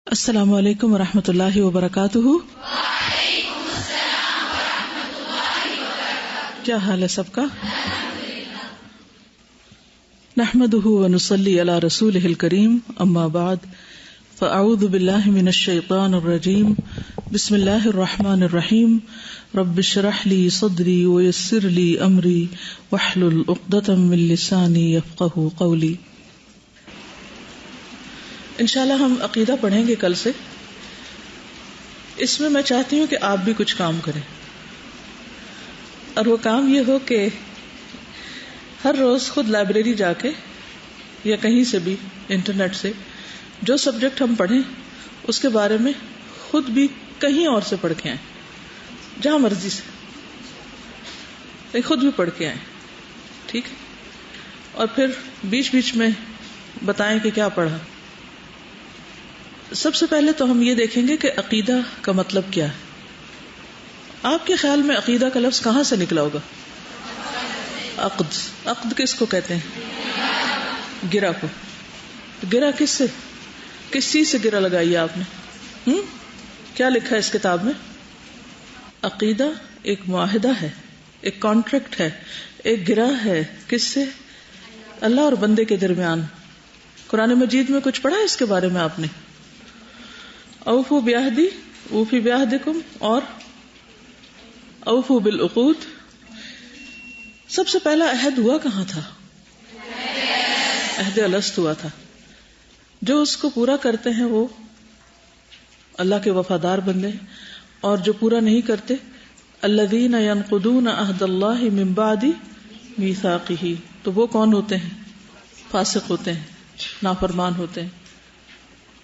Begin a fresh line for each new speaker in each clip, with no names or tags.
السلام علیکم ورحمۃ اللہ وبرکاتہ۔ کیا حال ہے سب کا؟ نحمده ونصلی علی رسولہ الکریم، اما بعد فاعوذ باللہ من الشیطان الرجیم، بسم اللہ الرحمن الرحیم، رب اشرح لی صدری ویسر لی امری واحلل عقدۃ من لسانی یفقہوا قولی۔ انشاءاللہ ہم عقیدہ پڑھیں گے کل سے۔ اس میں میں چاہتی ہوں کہ آپ بھی کچھ کام کریں، اور وہ کام یہ ہو کہ ہر روز خود لائبریری جا کے یا کہیں سے بھی انٹرنیٹ سے جو سبجیکٹ ہم پڑھیں اس کے بارے میں خود بھی کہیں اور سے پڑھ کے آئیں، جہاں مرضی سے خود بھی پڑھ کے آئیں، ٹھیک ہے؟ اور پھر بیچ بیچ میں بتائیں کہ کیا پڑھا۔ سب سے پہلے تو ہم یہ دیکھیں گے کہ عقیدہ کا مطلب کیا ہے۔ آپ کے خیال میں عقیدہ کا لفظ کہاں سے نکلا ہوگا؟ عقد۔ عقد کس کو کہتے ہیں؟ گرہ کو۔ گرہ کس سے، کس چیز سے گرہ لگائی ہے آپ نے؟ کیا لکھا ہے اس کتاب میں؟ عقیدہ ایک معاہدہ ہے، ایک کانٹریکٹ ہے، ایک گرہ ہے۔ کس سے؟ اللہ اور بندے کے درمیان۔ قرآن مجید میں کچھ پڑھا ہے اس کے بارے میں آپ نے؟ اوفوا بعہدی اوفی بعہدکم اور اوفوا بالعقود۔ سب سے پہلا عہد ہوا کہاں تھا؟ عہد الست ہوا تھا۔ جو اس کو پورا کرتے ہیں وہ اللہ کے وفادار بندے ہیں، اور جو پورا نہیں کرتے الذین ینقضون عہد اللہ من بعد میثاقہ، تو وہ کون ہوتے ہیں؟ فاسق ہوتے ہیں، نافرمان ہوتے ہیں۔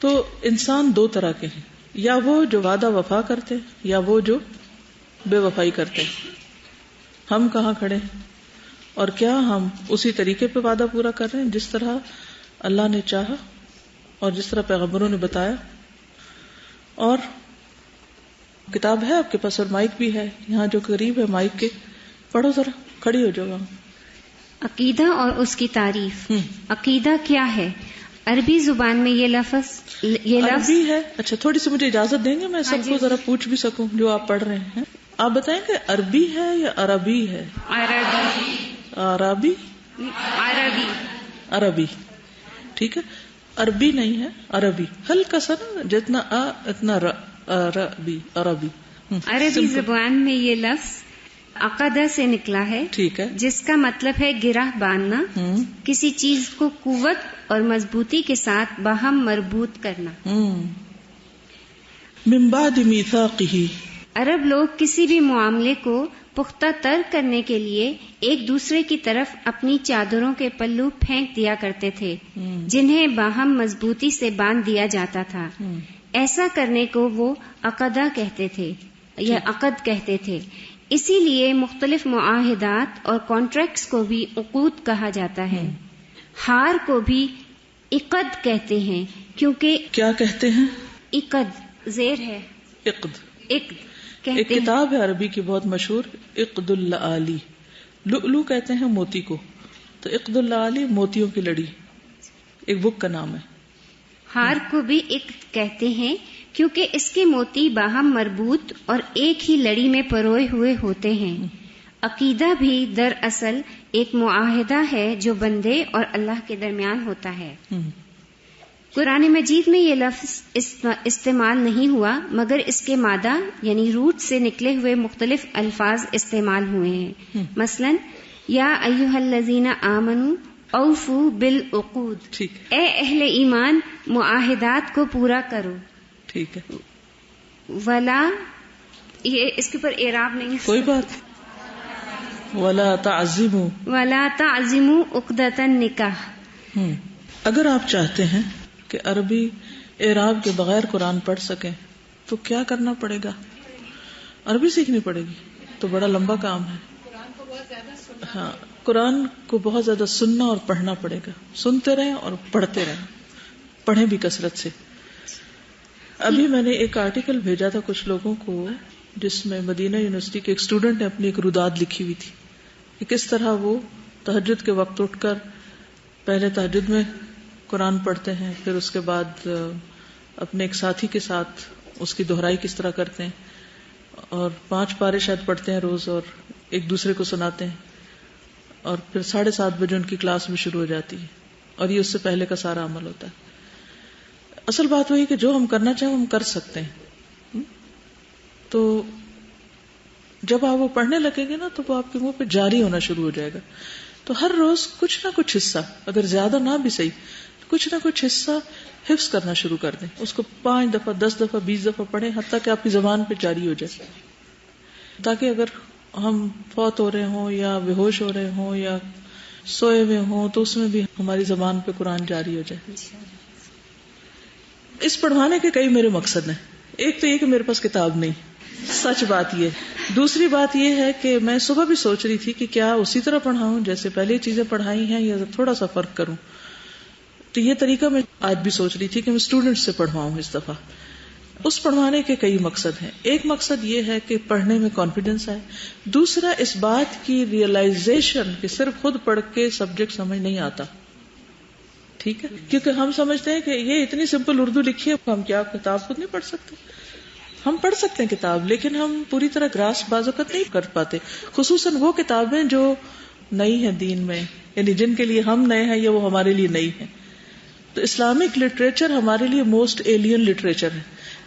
تو انسان دو طرح کے ہیں، یا وہ جو وعدہ وفا کرتے ہیں، یا وہ جو بے وفائی کرتے ہیں۔ ہم کہاں کھڑے ہیں؟ اور کیا ہم اسی طریقے پہ وعدہ پورا کر رہے ہیں جس طرح اللہ نے چاہا اور جس طرح پیغمبروں نے بتایا؟ اور کتاب ہے آپ کے پاس اور مائک بھی ہے یہاں جو قریب ہے مائک کے، پڑھو ذرا، کھڑی ہو جاؤ۔
عقیدہ اور اس کی تعریف۔ عقیدہ کیا ہے؟ عربی زبان میں یہ لفظ
عربی ہے۔ اچھا، تھوڑی سی مجھے اجازت دیں گے میں سب کو ذرا پوچھ بھی سکوں جو آپ پڑھ رہے ہیں؟ آپ بتائیں کہ عربی ہے یا عربی ہے؟ عربی عربی ٹھیک ہے، عربی نہیں ہے، عربی۔ ہلکا سا نا، جتنا اتنا عربی عربی۔
عربی زبان میں یہ لفظ عقدہ سے نکلا ہے،
ٹھیک ہے،
جس کا مطلب ہے گرہ باندھنا، کسی چیز کو قوت اور مضبوطی کے ساتھ باہم مربوط کرنا۔
من بعد میثاقہ،
عرب لوگ کسی بھی معاملے کو پختہ تر کرنے کے لیے ایک دوسرے کی طرف اپنی چادروں کے پلو پھینک دیا کرتے تھے، جنہیں باہم مضبوطی سے باندھ دیا جاتا تھا۔ ایسا کرنے کو وہ عقدہ کہتے تھے یا عقد کہتے تھے۔ اسی لیے مختلف معاہدات اور کانٹریکٹس کو بھی عقود کہا جاتا ہے۔ ہار کو بھی عقد کہتے ہیں، کیونکہ
کیا کہتے ہیں؟
عقد زیر ہے،
عقد
کہتے
ایک کتاب ہے عربی کی بہت مشہور، عقد اللآلی، لؤلؤ کہتے ہیں موتی کو، تو عقد اللآلی موتیوں کی لڑی، ایک بک کا نام ہے۔
ہار کو بھی عقد کہتے ہیں کیونکہ اس کے موتی باہم مربوط اور ایک ہی لڑی میں پروئے ہوئے ہوتے ہیں۔ عقیدہ بھی دراصل ایک معاہدہ ہے جو بندے اور اللہ کے درمیان ہوتا ہے۔ قرآن مجید میں یہ لفظ استعمال نہیں ہوا، مگر اس کے مادہ یعنی روٹ سے نکلے ہوئے مختلف الفاظ استعمال ہوئے ہیں۔ مثلا یا ایھا الذین آمنوا اوفوا بالعقود، اے اہل ایمان معاہدات کو پورا کرو۔
ٹھیک ہے،
ولا، یہ اس کے اوپر اعراب نہیں،
کوئی بات، ولا تعزموا،
ولا تعزموا عقدۃ النکاح۔
اگر آپ چاہتے ہیں کہ عربی اعراب کے بغیر قرآن پڑھ سکیں تو کیا کرنا پڑے گا؟ عربی سیکھنی پڑے گی، تو بڑا لمبا کام ہے۔ ہاں، قرآن کو بہت زیادہ سننا اور پڑھنا پڑے گا۔ سنتے رہیں اور پڑھتے رہیں، پڑھیں بھی کثرت سے۔ ابھی میں نے ایک آرٹیکل بھیجا تھا کچھ لوگوں کو، جس میں مدینہ یونیورسٹی کے ایک اسٹوڈنٹ نے اپنی ایک روداد لکھی ہوئی تھی کہ کس طرح وہ تہجد کے وقت اٹھ کر پہلے تہجد میں قرآن پڑھتے ہیں، پھر اس کے بعد اپنے ایک ساتھی کے ساتھ اس کی دہرائی کس طرح کرتے ہیں, اور 5 پارے شاید پڑھتے ہیں روز اور ایک دوسرے کو سناتے ہیں, اور پھر 7:30 بجے ان کی کلاس بھی شروع ہو جاتی ہے, اور یہ اس سے پہلے کا سارا عمل ہوتا ہے. اصل بات وہی کہ جو ہم کرنا چاہیں ہم کر سکتے ہیں. تو جب آپ وہ پڑھنے لگیں گے نا تو وہ آپ کے منہ پہ جاری ہونا شروع ہو جائے گا. تو ہر روز کچھ نہ کچھ حصہ, اگر زیادہ نہ بھی صحیح, کچھ نہ کچھ حصہ حفظ کرنا شروع کر دیں. اس کو 5 دفعہ 10 دفعہ 20 دفعہ پڑھیں حتیٰ کہ آپ کی زبان پہ جاری ہو جائے, تاکہ اگر ہم فوت ہو رہے ہوں یا بے ہوش ہو رہے ہوں یا سوئے ہوئے ہوں تو اس میں بھی ہماری زبان پہ قرآن جاری ہو جائے. اس پڑھوانے کے کئی میرے مقصد ہیں. ایک تو یہ کہ میرے پاس کتاب نہیں, سچ بات یہ. دوسری بات یہ ہے کہ میں صبح بھی سوچ رہی تھی کہ کیا اسی طرح پڑھاؤں جیسے پہلے چیزیں پڑھائی ہیں یا تھوڑا سا فرق کروں. تو یہ طریقہ میں آج بھی سوچ رہی تھی کہ میں اسٹوڈنٹ سے پڑھواؤں اس دفعہ. اس پڑھوانے کے کئی مقصد ہیں. ایک مقصد یہ ہے کہ پڑھنے میں کانفیڈنس آئے. دوسرا اس بات کی ریئلائزیشن کہ صرف خود پڑھ کے سبجیکٹ سمجھ نہیں آتا. ٹھیک ہے, کیونکہ ہم سمجھتے ہیں کہ یہ اتنی سمپل اردو لکھی ہے, ہم کیا کتاب خود نہیں پڑھ سکتے؟ ہم پڑھ سکتے ہیں کتاب, لیکن ہم پوری طرح گراسپ بعض اوقات نہیں کر پاتے, خصوصاً وہ کتابیں جو نئی ہیں دین میں, یعنی جن کے لیے ہم نئے ہیں یا وہ ہمارے لیے نئی ہیں. تو اسلامک لٹریچر ہمارے لیے موسٹ ایلین لٹریچر ہے,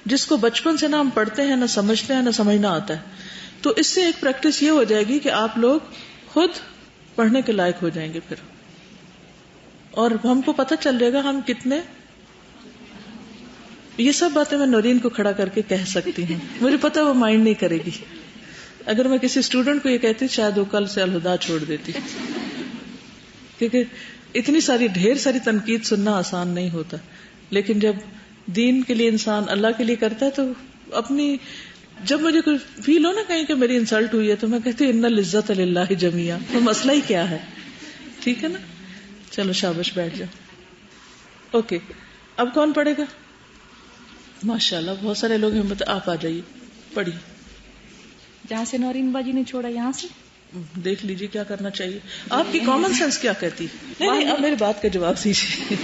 جس کو بچپن سے نہ ہم پڑھتے ہیں, نہ سمجھتے ہیں, نہ سمجھنا آتا ہے. تو اس سے ایک پریکٹس یہ ہو جائے گی کہ آپ لوگ خود پڑھنے کے لائق ہو جائیں گے پھر, اور ہم کو پتہ چل جائے گا ہم کتنے. یہ سب باتیں میں نورین کو کھڑا کر کے کہہ سکتی ہوں, مجھے پتا وہ مائنڈ نہیں کرے گی. اگر میں کسی اسٹوڈنٹ کو یہ کہتی شاید وہ کل سے الہدا چھوڑ دیتی, کیونکہ اتنی ساری ڈھیر ساری تنقید سننا آسان نہیں ہوتا. لیکن جب دین کے لیے انسان اللہ کے لیے کرتا ہے تو اپنی, جب مجھے کوئی فیل ہو نا کہیں کہ میری انسلٹ ہوئی ہے تو میں کہتی ہوں ان العزت للہ جمیعا. تو مسئلہ ہی کیا ہے؟ ٹھیک ہے نا. چلو شاباش, بیٹھ جاؤ. اوکے, اب کون پڑھے گا؟ ماشاء اللہ بہت سارے لوگ ہمت, آپ آ جائیے پڑھیے.
جہاں سے نورین باجی نے چھوڑا یہاں سے
دیکھ لیجیے کیا کرنا چاہیے. آپ کی کامن سینس کیا کہتی؟ نہیں, اب میری بات کا جواب دیجیے.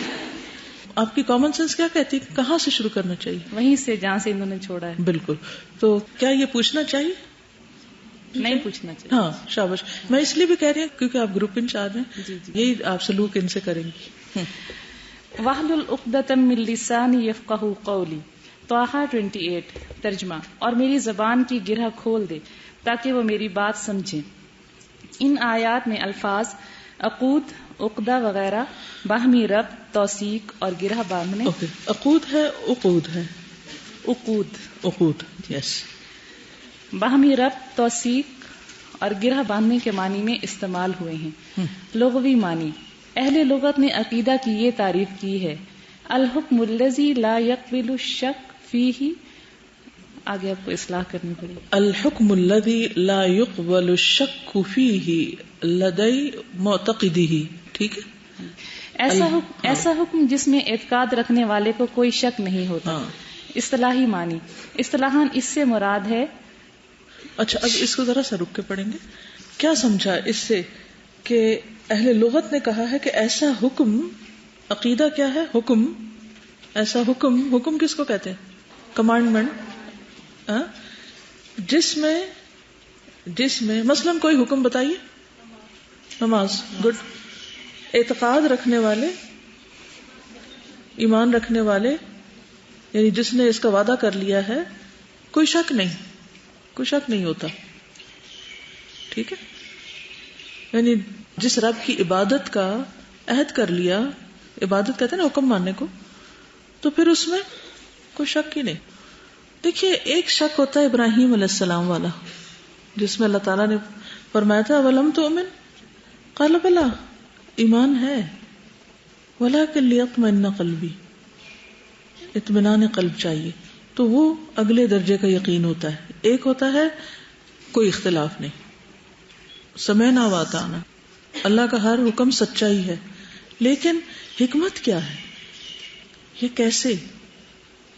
آپ کی کامن سینس کیا کہتی, کہاں سے شروع کرنا چاہیے؟
وہیں سے جہاں سے انہوں نے چھوڑا ہے.
بالکل. تو کیا یہ پوچھنا چاہیے؟
نہیں پوچھنا چاہیے.
ہاں شاباش. میں اس لیے بھی کہہ رہی ہوں کیونکہ آپ گروپ انچارج ہیں.
جی
یہی آپ سلوک ان سے کریں گی.
واحلل عقدۃ من لسانی یفقہوا قولی. طٰہٰ 28. ترجمہ. اور میری زبان کی گرہ کھول دے تاکہ وہ میری بات سمجھیں. ان آیات میں الفاظ عقود, عقدہ وغیرہ باہمی ربط, توثیق اور گرہ باندھنے.
عقود ہے, عقود ہے, عقود یس.
باہمی ربط, توثیق اور گرہ باندھنے کے معنی میں استعمال ہوئے ہیں. لغوی معنی. اہل لغت نے عقیدہ کی یہ تعریف کی ہے, الحکم الذی لا یقبل الشک فیہ. آگے آپ کو اصلاح کرنی پڑے گی.
الحکم الذی لا یقبل الشک فیہ لدی معتقدہ. ٹھیک ہے.
ایسا حکم جس میں اعتقاد رکھنے والے کو کوئی شک نہیں ہوتا. اصطلاحی معنی. اصطلاحاً اس سے مراد ہے.
اچھا, اب اس کو ذرا سا رک کے پڑھیں گے. کیا سمجھا اس سے کہ اہل لغت نے کہا ہے کہ ایسا حکم, عقیدہ کیا ہے؟ حکم. ایسا حکم, حکم کس کو کہتے ہیں؟ کمانڈمنٹ. جس میں مثلاً کوئی حکم بتائیے. نماز. گڈ. اعتقاد رکھنے والے, ایمان رکھنے والے, یعنی جس نے اس کا وعدہ کر لیا ہے, کوئی شک نہیں ہوتا. ٹھیک ہے. یعنی جس رب کی عبادت کا عہد کر لیا, عبادت کہتے ہیں نا حکم ماننے کو, تو پھر اس میں کوئی شک ہی نہیں. دیکھیے, ایک شک ہوتا ہے ابراہیم علیہ السلام والا, جس میں اللہ تعالیٰ نے فرمایا تھا وَلَمْ تُؤْمِنْ قَالَ بَلَىٰ, ایمان ہے, وَلَٰكِنْ لِيَطْمَئِنَّ قَلْبِي, اطمینان قلب چاہیے. تو وہ اگلے درجے کا یقین ہوتا ہے. ایک ہوتا ہے کوئی اختلاف نہیں, سمعنا وَأَطَعْنَا, اللہ کا ہر حکم سچائی ہے, لیکن حکمت کیا ہے, یہ کیسے,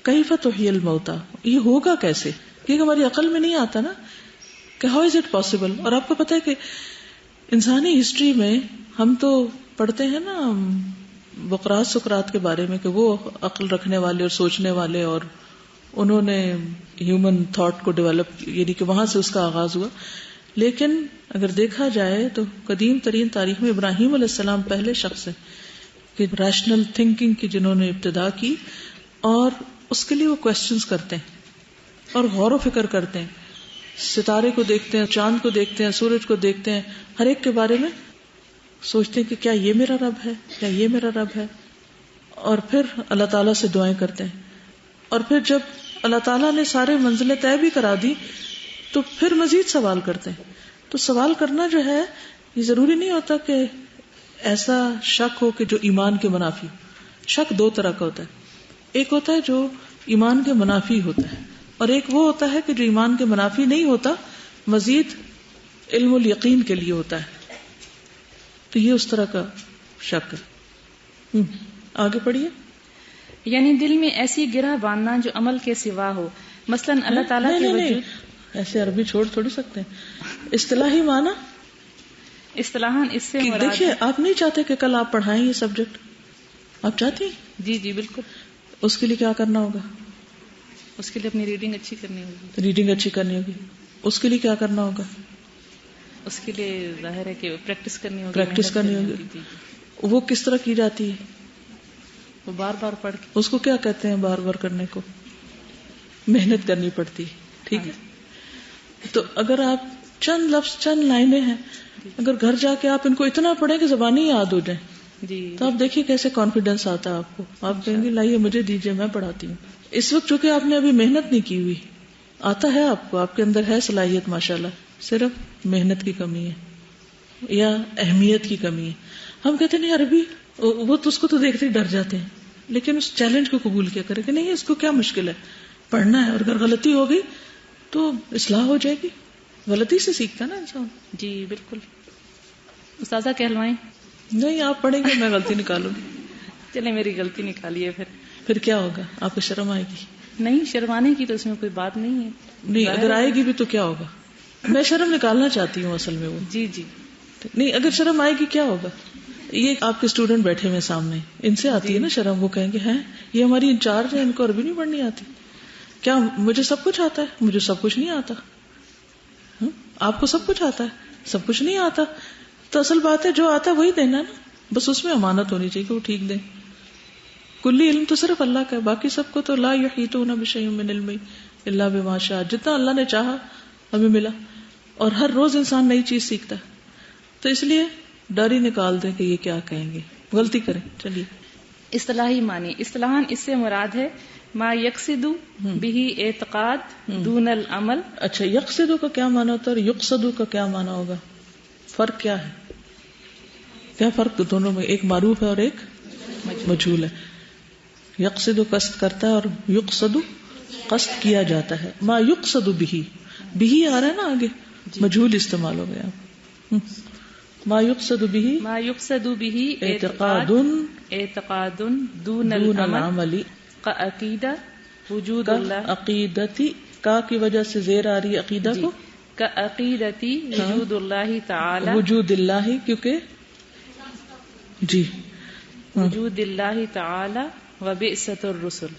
کیف تحیی الموتیٰ, یہ ہوگا کیسے, کیونکہ ہماری عقل میں نہیں آتا نا کہ ہاؤ از اٹ پاسبل. اور آپ کو پتا ہے کہ انسانی ہسٹری میں ہم تو پڑھتے ہیں نا بقراط سقراط کے بارے میں کہ وہ عقل رکھنے والے اور سوچنے والے، اور انہوں نے ہیومن تھاٹ کو ڈیولپ، یعنی کہ وہاں سے اس کا آغاز ہوا. لیکن اگر دیکھا جائے تو قدیم ترین تاریخ میں ابراہیم علیہ السلام پہلے شخص ہیں کہ ریشنل تھنکنگ کی جنہوں نے ابتدا کی، اور اس کے لیے وہ کوشچنز کرتے ہیں اور غور و فکر کرتے ہیں. ستارے کو دیکھتے ہیں، چاند کو دیکھتے ہیں، سورج کو دیکھتے ہیں، ہر ایک کے بارے میں سوچتے ہیں کہ کیا یہ میرا رب ہے، کیا یہ میرا رب ہے، اور پھر اللہ تعالیٰ سے دعائیں کرتے ہیں. اور پھر جب اللہ تعالیٰ نے سارے منزلیں طے بھی کرا دی تو پھر مزید سوال کرتے ہیں. تو سوال کرنا جو ہے یہ ضروری نہیں ہوتا کہ ایسا شک ہو کہ جو ایمان کے منافی. شک دو طرح کا ہوتا ہے، ایک ہوتا ہے جو ایمان کے منافی ہوتا ہے، اور ایک وہ ہوتا ہے کہ جو ایمان کے منافی نہیں ہوتا، مزید علم الیقین کے لیے ہوتا ہے. تو یہ اس طرح کا شک ہے. آگے پڑھیے.
یعنی دل میں ایسی گرہ باندھنا جو عمل کے سوا ہو، مثلا اللہ تعالیٰ کے وجود.
ایسے عربی چھوڑ تھوڑی سکتے ہیں. اصطلاحی معنی
اصطلاحاً اس سے مراد
دیکھیے، آپ نہیں چاہتے کہ کل آپ پڑھائیں یہ سبجیکٹ، آپ چاہتی ہیں؟
جی جی بالکل.
اس کے لیے کیا کرنا ہوگا؟
اس کے لیے اپنی ریڈنگ اچھی کرنی ہوگی.
ریڈنگ اچھی کرنی ہوگی. اس کے لیے کیا کرنا ہوگا؟
اس کے لیے ظاہر ہے کہ پریکٹس کرنی ہوگی.
پریکٹس کرنی ہوگی. وہ کس طرح کی جاتی ہے؟
وہ بار بار پڑھ کے.
اس کو کیا کہتے ہیں بار بار کرنے کو؟ محنت کرنی پڑتی. ٹھیک ہے. تو اگر آپ چند لفظ، چند لائنیں ہیں، اگر گھر جا کے آپ ان کو اتنا پڑھیں کہ زبانی یاد ہو جائیں
جی،
تو آپ دیکھیے کیسے کانفیڈینس آتا ہے آپ کو. آپ کہیں گے لائیے مجھے دیجیے، میں پڑھاتی ہوں. اس وقت چونکہ آپ نے ابھی محنت نہیں کی ہوئی، آتا ہے آپ کو، آپ کے اندر ہے صلاحیت ماشاءاللہ، صرف محنت کی کمی ہے یا اہمیت کی کمی ہے. ہم کہتے ہیں نہیں عربی، وہ تو اس کو تو دیکھتے ہی ڈر جاتے ہیں، لیکن اس چیلنج کو قبول کیا کرے کہ نہیں اس کو کیا مشکل ہے، پڑھنا ہے، اور اگر غلطی ہو گئی تو اصلاح ہو جائے گی. غلطی سے سیکھتا نا انسان.
جی بالکل. استاذہ کہلوائیں.
نہیں آپ پڑھیں گے، میں غلطی نکالوں گی.
چلے میری غلطی نکالیے. پھر
کیا ہوگا؟ آپ کو شرم آئے گی؟
نہیں، شرمانے کی تو اس میں کوئی بات نہیں ہے.
نہیں، اگر آئے گی بھی تو کیا ہوگا؟ میں شرم نکالنا چاہتی ہوں اصل میں. وہ
جی جی
نہیں، اگر شرم آئے گی کیا ہوگا؟ یہ آپ کے اسٹوڈنٹ بیٹھے ہوئے سامنے، ان سے آتی ہے نا شرم. وہ کہیں گے ہیں یہ ہماری انچارج ہے، ان کو عربی نہیں پڑھنی آتی. کیا مجھے سب کچھ آتا ہے؟ مجھے سب کچھ نہیں آتا. آپ کو سب کچھ آتا ہے، سب کچھ نہیں آتا. تو اصل بات ہے جو آتا ہے وہی دینا نا، بس اس میں امانت ہونی چاہیے کہ وہ ٹھیک دیں. کلی علم تو صرف اللہ کا ہے، باقی سب کو تو لا یحیطون بشیء من علمہ الا بما شاء. جتنا اللہ نے چاہا ہمیں ملا، اور ہر روز انسان نئی چیز سیکھتا ہے. تو اس لیے ڈر ہی نکال دیں کہ یہ کیا کہیں گے، غلطی کریں. چلیے.
اصطلاحی معنی. اصطلاحاً اس سے مراد ہے ما یقصد بہ اعتقاد دون العمل.
اچھا، یقصد کا کیا معنی ہوتا ہے اور یقصد کا کیا معنی ہوگا؟ فرق کیا ہے؟ کیا فرق دونوں میں؟ ایک معروف ہے اور ایک مجہول ہے. یقصد قصد کرتا ہے اور یقصد قصد کیا جاتا ہے. ما یقصد بہ، بہ آ رہا ہے نا آگے، مجہول استعمال ہو گیا. ما یقصد بہ،
ما یقصد بہ اعتقاد دون
العمل.
کا عقیدہ وجود اللہ.
عقیدتی کا کی وجہ سے زیر آ رہی ہے عقیدہ کو.
کا عقیدتی وجود اللہ تعالی.
وجود اللہ، کیونکہ جی
وجود اللہ تعالی و بعثت الرسل.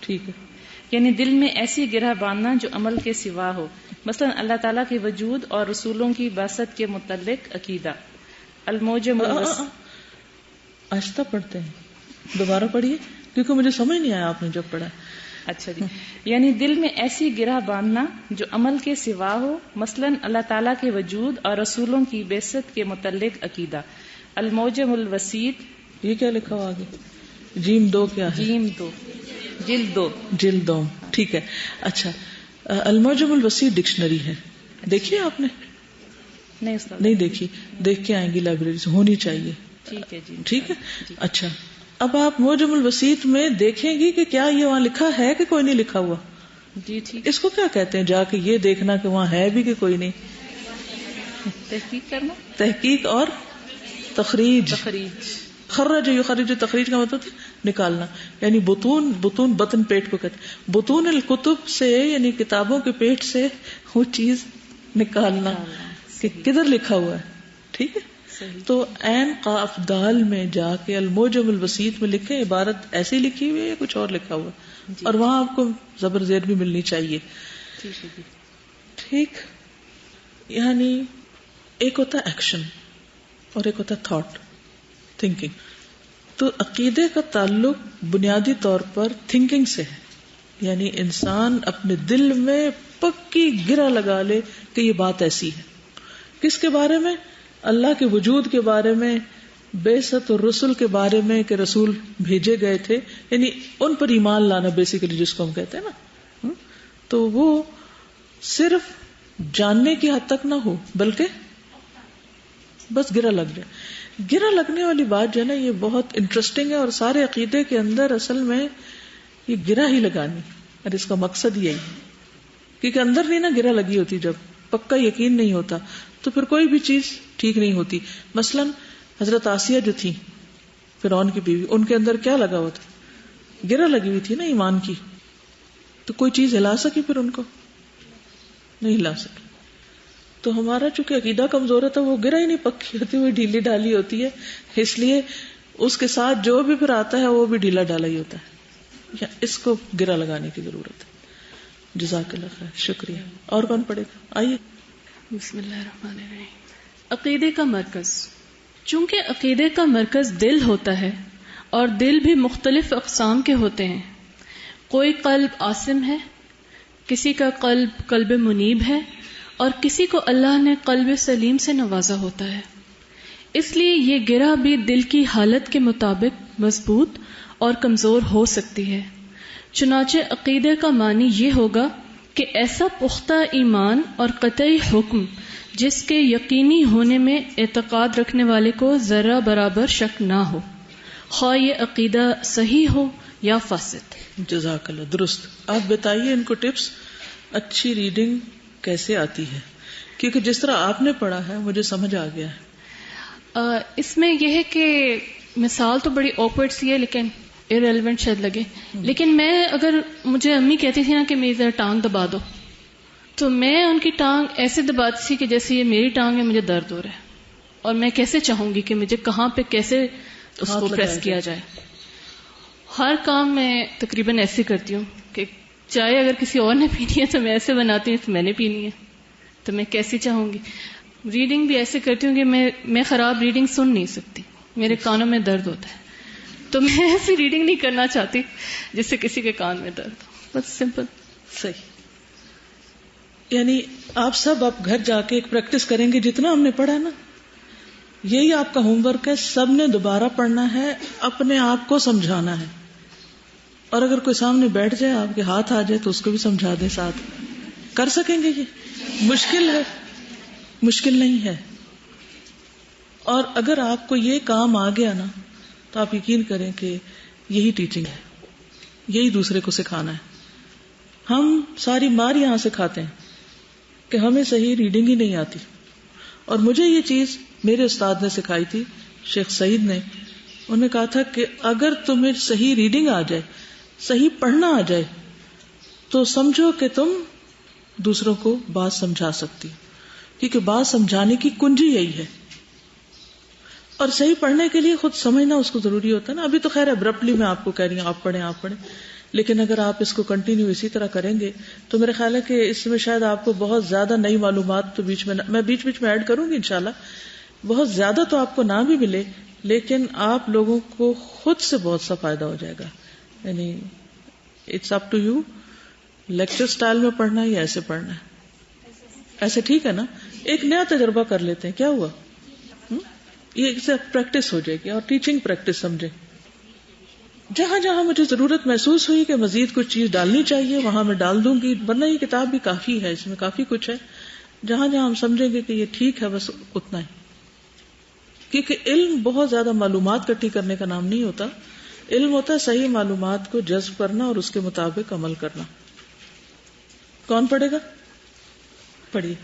ٹھیک ہے.
یعنی دل میں ایسی گرہ باندھنا جو عمل کے سوا ہو، مثلا اللہ تعالیٰ کے وجود اور رسولوں کی بعثت کے متعلق عقیدہ. الموجم
آہستہ پڑھتے ہیں، دوبارہ پڑھیے کیونکہ مجھے سمجھ نہیں آیا آپ نے جب پڑھا.
اچھا جی. یعنی دل میں ایسی گرہ باندھنا جو عمل کے سوا ہو، مثلا اللہ تعالیٰ کے وجود اور رسولوں کی بعثت کے متعلق عقیدہ. الموجم الوسیط.
یہ کیا لکھا ہوا آگے؟ جیم 2 کیا ہے؟
جیم 2 جلد 2.
جلد 2. ٹھیک ہے. اچھا، الموجم الوسیط ڈکشنری ہے، دیکھیے آپ نے؟ نہیں دیکھی، دیکھ کے آئیں گی لائبریری سے، ہونی چاہیے.
ٹھیک ہے جی.
ٹھیک ہے. اچھا، اب آپ موجم الوسیط میں دیکھیں گی کہ کیا یہ وہاں لکھا ہے کہ کوئی نہیں لکھا ہوا.
جی ٹھیک.
اس کو کیا کہتے ہیں؟ جا کے یہ دیکھنا کہ وہاں ہے بھی کہ کوئی نہیں.
تحقیق کرنا.
تحقیق اور تخریج. خرج یخرج، تخریج کا مطلب نکالنا، یعنی بطون بطن پیٹ کو کہتے ہیں. بطون الکتب سے یعنی کتابوں کے پیٹ سے وہ چیز نکالنا کہ کدھر لکھا ہوا ہے. ٹھیک ہے. تو عین قاف دال میں جا کے الموجم الوسیط میں لکھے عبارت ایسے ہی لکھی ہوئی ہے یا کچھ اور لکھا ہوا اور وہاں آپ کو زبر زیر بھی ملنی چاہیے. ٹھیک. یعنی ایک ہوتا ہے ایکشن اور ایک ہوتا ہے تھاٹ، تھنکنگ. تو عقیدے کا تعلق بنیادی طور پر تھنکنگ سے ہے. یعنی انسان اپنے دل میں پکی گرہ لگا لے کہ یہ بات ایسی ہے. کس کے بارے میں؟ اللہ کے وجود کے بارے میں، بعثت اور رسل کے بارے میں کہ رسول بھیجے گئے تھے، یعنی ان پر ایمان لانا بیسیکلی جس کو ہم کہتے ہیں نا. تو وہ صرف جاننے کی حد تک نہ ہو بلکہ بس گرہ لگ جائے. گرہ لگنے والی بات جو ہے نا یہ بہت انٹرسٹنگ ہے اور سارے عقیدے کے اندر اصل میں یہ گرہ ہی لگانی اور اس کا مقصد یہی ہے. کیونکہ اندر نہیں نا گرہ لگی ہوتی، جب پکا یقین نہیں ہوتا تو پھر کوئی بھی چیز ٹھیک نہیں ہوتی. مثلا حضرت آسیہ جو تھی فرعون کی بیوی، ان کے اندر کیا لگا ہوا تھا؟ گرہ لگی ہوئی تھی نا ایمان کی. تو کوئی چیز ہلا سکی؟ پھر ان کو نہیں ہلا سکی. تو ہمارا چونکہ عقیدہ کمزور ہے تو وہ گرہ ہی نہیں پکی ہوتی، وہ ڈھیلی ڈالی ہوتی ہے. اس لیے اس کے ساتھ جو بھی پھر آتا ہے وہ بھی ڈھیلا ڈالا ہی ہوتا ہے. اس کو گرہ لگانے کی ضرورت ہے. جزاک اللہ خیر، شکریہ. اور کون پڑھے گا؟ آئیے.
بسم اللہ الرحمن الرحیم. عقیدے کا مرکز. چونکہ عقیدے کا مرکز دل ہوتا ہے اور دل بھی مختلف اقسام کے ہوتے ہیں. کوئی قلب عاصم ہے، کسی کا قلب منیب ہے اور کسی کو اللہ نے قلب سلیم سے نوازا ہوتا ہے. اس لیے یہ گرہ بھی دل کی حالت کے مطابق مضبوط اور کمزور ہو سکتی ہے. چنانچہ عقیدے کا معنی یہ ہوگا کہ ایسا پختہ ایمان اور قطعی حکم جس کے یقینی ہونے میں اعتقاد رکھنے والے کو ذرہ برابر شک نہ ہو، خواہ یہ عقیدہ صحیح ہو یا فاسد.
جزاک اللہ. درست. آپ بتائیے ان کو ٹپس. اچھی ریڈنگ کیسے آتی ہے؟ کیونکہ جس طرح آپ نے پڑھا ہے مجھے سمجھ آ گیا ہے.
اس میں یہ ہے کہ مثال تو بڑی آکورڈ سی ہے لیکن ارریلیونٹ شاید لگے، لیکن میں اگر مجھے امی کہتی تھی نا کہ میری ذرا ٹانگ دبا دو، تو میں ان کی ٹانگ ایسے دباتی تھی کہ جیسے یہ میری ٹانگ ہے، مجھے درد ہو رہا ہے اور میں کیسے چاہوں گی کہ مجھے کہاں پہ کیسے اس کو پریس کیا جائے. ہر کام میں تقریباً ایسے کرتی ہوں کہ چائے اگر کسی اور نے پینی ہے تو میں ایسے بناتی ہوں، تو میں نے پینی ہے تو میں کیسے چاہوں گی. ریڈنگ بھی ایسے کرتی ہوں کہ میں خراب ریڈنگ سن نہیں سکتی، میرے کانوں میں درد ہوتا ہے، تو میں ایسی ریڈنگ نہیں کرنا چاہتی جس سے کسی کے کان میں درد ہو. بس سمپل.
صحیح. یعنی آپ سب آپ گھر جا کے ایک پریکٹس کریں گے جتنا ہم نے پڑھا نا، یہی آپ کا ہوم ورک ہے. سب نے دوبارہ پڑھنا ہے، اپنے آپ کو سمجھانا ہے، اور اگر کوئی سامنے بیٹھ جائے آپ کے ہاتھ آ جائے تو اس کو بھی سمجھا دیں ساتھ. کر سکیں گے؟ یہ مشکل ہے؟ مشکل نہیں ہے. اور اگر آپ کو یہ کام آ گیا نا تو آپ یقین کریں کہ یہی ٹیچنگ ہے، یہی دوسرے کو سکھانا ہے. ہم ساری مار یہاں سے کھاتے ہیں کہ ہمیں صحیح ریڈنگ ہی نہیں آتی. اور مجھے یہ چیز میرے استاد نے سکھائی تھی، شیخ سعید نے. انہوں نے کہا تھا کہ اگر تمہیں صحیح ریڈنگ آ جائے، صحیح پڑھنا آ جائے، تو سمجھو کہ تم دوسروں کو بات سمجھا سکتی، کیونکہ بات سمجھانے کی کنجی یہی ہے. اور صحیح پڑھنے کے لیے خود سمجھنا اس کو ضروری ہوتا ہے نا. ابھی تو خیر ابرپٹلی میں آپ کو کہہ رہی ہوں آپ پڑھیں، لیکن اگر آپ اس کو کنٹینیو اسی طرح کریں گے تو میرا خیال ہے کہ اس میں شاید آپ کو بہت زیادہ نئی معلومات تو بیچ میں ایڈ کروں گی انشاءاللہ. بہت زیادہ تو آپ کو نہ بھی ملے، لیکن آپ لوگوں کو خود سے بہت سا فائدہ ہو جائے گا. یعنی it's up to you, lecture style میں پڑھنا ہے یا ایسے پڑھنا ہے. ایسے ٹھیک ہے نا؟ ایک نیا تجربہ کر لیتے ہیں. کیا ہوا؟ یہ ایک سے پریکٹس ہو جائے گی، اور ٹیچنگ پریکٹس سمجھے. جہاں جہاں مجھے ضرورت محسوس ہوئی کہ مزید کچھ چیز ڈالنی چاہیے وہاں میں ڈال دوں گی، ورنہ یہ کتاب بھی کافی ہے، اس میں کافی کچھ ہے. جہاں جہاں ہم سمجھیں گے کہ یہ ٹھیک ہے بس اتنا ہی. کیونکہ علم بہت زیادہ معلومات اکٹھی کرنے کا نام نہیں ہوتا. علم ہوتا ہے صحیح معلومات کو جذب کرنا اور اس کے مطابق عمل کرنا. کون پڑھے گا؟ پڑھیے.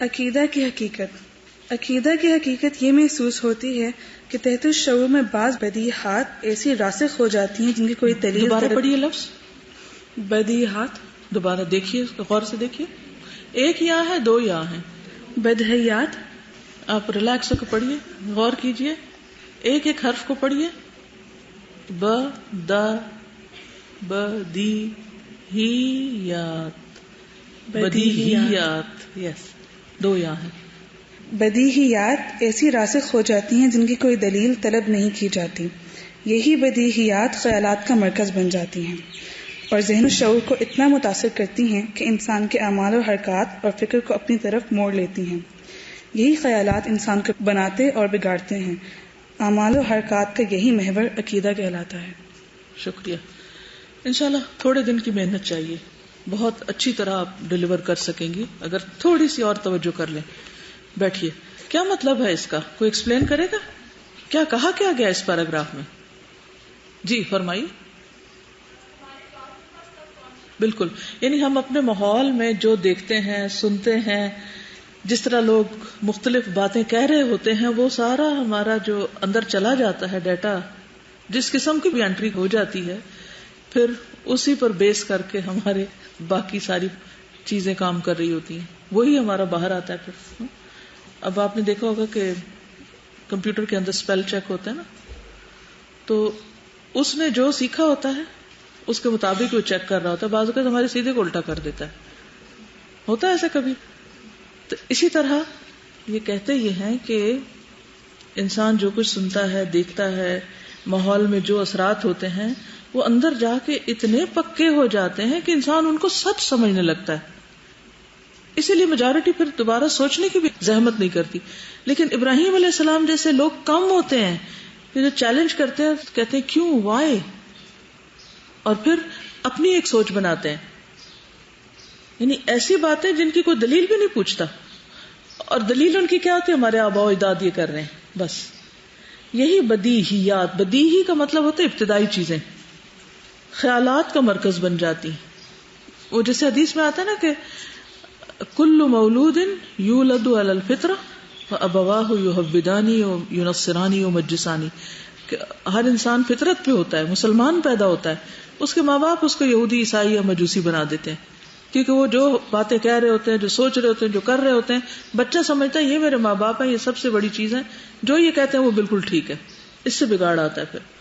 عقیدہ کی حقیقت. عقیدہ کی حقیقت یہ محسوس ہوتی ہے کہ تحت الشعور میں بعض بدیہات ایسی راسخ ہو جاتی ہیں جن کی کوئی دلیل.
دوبارہ پڑھیے لفظ
بدیہات.
دوبارہ دیکھیے، غور سے دیکھیے. ایک یا ہے، دو یا ہیں.
بدہیات.
آپ ریلیکس ہو کے پڑھیے, غور کیجیے, ایک ایک حرف کو پڑھیے. ب د ب دی ہی یات, بدیہیات, یس, 2 یا ہیں.
بدیہیات ایسی راسخ ہو جاتی ہیں جن کی کوئی دلیل طلب نہیں کی جاتی. یہی بدیہیات خیالات کا مرکز بن جاتی ہیں اور ذہن و شعور کو اتنا متاثر کرتی ہیں کہ انسان کے اعمال و حرکات اور فکر کو اپنی طرف موڑ لیتی ہیں. یہی خیالات انسان کو بناتے اور بگاڑتے ہیں. اعمال و حرکات کا یہی محور عقیدہ کہلاتا ہے.
شکریہ. انشاءاللہ تھوڑے دن کی محنت چاہیے, بہت اچھی طرح آپ ڈیلیور کر سکیں گی اگر تھوڑی سی اور توجہ کر لیں. بیٹھیے. کیا مطلب ہے اس کا, کوئی ایکسپلین کرے گا؟ کیا کہا کیا گیا اس پیراگراف میں؟ جی فرمائیے. بالکل, یعنی ہم اپنے ماحول میں جو دیکھتے ہیں, سنتے ہیں, جس طرح لوگ مختلف باتیں کہہ رہے ہوتے ہیں, وہ سارا ہمارا جو اندر چلا جاتا ہے ڈیٹا, جس قسم کی بھی انٹری ہو جاتی ہے, پھر اسی پر بیس کر کے ہمارے باقی ساری چیزیں کام کر رہی ہوتی ہیں, وہی ہمارا باہر آتا ہے. پھر اب آپ نے دیکھا ہوگا کہ کمپیوٹر کے اندر اسپیل چیک ہوتا ہے نا, تو اس نے جو سیکھا ہوتا ہے اس کے مطابق وہ چیک کر رہا ہوتا ہے. بعض اوقات ہمارے سیدھے کو الٹا کر دیتا ہے, ہوتا ہے ایسا کبھی. تو اسی طرح یہ کہتے یہ ہیں کہ انسان جو کچھ سنتا ہے, دیکھتا ہے, ماحول میں جو اثرات ہوتے ہیں, وہ اندر جا کے اتنے پکے ہو جاتے ہیں کہ انسان ان کو سچ سمجھنے لگتا ہے. اسی لیے میجورٹی پھر دوبارہ سوچنے کی بھی زحمت نہیں کرتی. لیکن ابراہیم علیہ السلام جیسے لوگ کم ہوتے ہیں کہ جو چیلنج کرتے ہیں, کہتے ہیں کیوں, وائی, اور پھر اپنی ایک سوچ بناتے ہیں. یعنی ایسی باتیں جن کی کوئی دلیل بھی نہیں پوچھتا, اور دلیل ان کی کیا ہوتی ہے, ہمارے آباء و اجداد یہ کر رہے ہیں بس. یہی بدیہیات, بدیہی کا مطلب ہوتا ہے ابتدائی چیزیں, خیالات کا مرکز بن جاتی. وہ جیسے حدیث میں آتا ہے نا کہ کل مولود یولد علی الفطرہ فابواہ یہودانی و ینصرانی و مجسانی, کہ ہر انسان فطرت پہ ہوتا ہے, مسلمان پیدا ہوتا ہے, اس کے ماں باپ اس کو یہودی, عیسائی یا مجوسی بنا دیتے ہیں, کیونکہ وہ جو باتیں کہہ رہے ہوتے ہیں, جو سوچ رہے ہوتے ہیں, جو کر رہے ہوتے ہیں, بچہ سمجھتا ہے یہ میرے ماں باپ ہیں, یہ سب سے بڑی چیز ہے, جو یہ کہتے ہیں وہ بالکل ٹھیک ہے. اس سے بگاڑ آتا ہے. پھر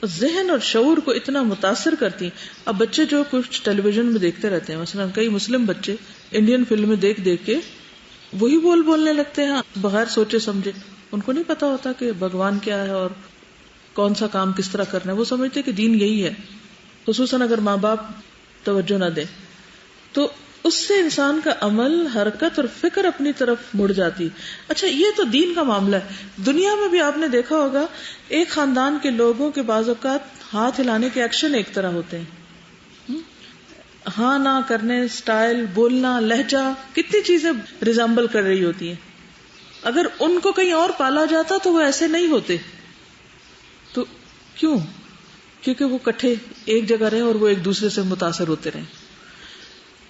ذہن اور شعور کو اتنا متاثر کرتی ہیں. اب بچے جو کچھ ٹیلی ویژن میں دیکھتے رہتے ہیں, مثلا کئی مسلم بچے انڈین فلمیں دیکھ دیکھ کے وہی بولنے لگتے ہیں بغیر سوچے سمجھے. ان کو نہیں پتا ہوتا کہ بھگوان کیا ہے اور کون سا کام کس طرح کرنا ہے. وہ سمجھتے کہ دین یہی ہے, خصوصاً اگر ماں باپ توجہ نہ دیں تو اس سے انسان کا عمل, حرکت اور فکر اپنی طرف مڑ جاتی. اچھا یہ تو دین کا معاملہ ہے. دنیا میں بھی آپ نے دیکھا ہوگا ایک خاندان کے لوگوں کے بعض اوقات ہاتھ ہلانے کے ایکشن ایک طرح ہوتے ہیں, ہاں نہ کرنے, سٹائل, بولنا, لہجہ, کتنی چیزیں ریزمبل کر رہی ہوتی ہیں. اگر ان کو کہیں اور پالا جاتا تو وہ ایسے نہیں ہوتے. تو کیوں؟ کیونکہ وہ کٹھے ایک جگہ رہے اور وہ ایک دوسرے سے متاثر ہوتے رہے.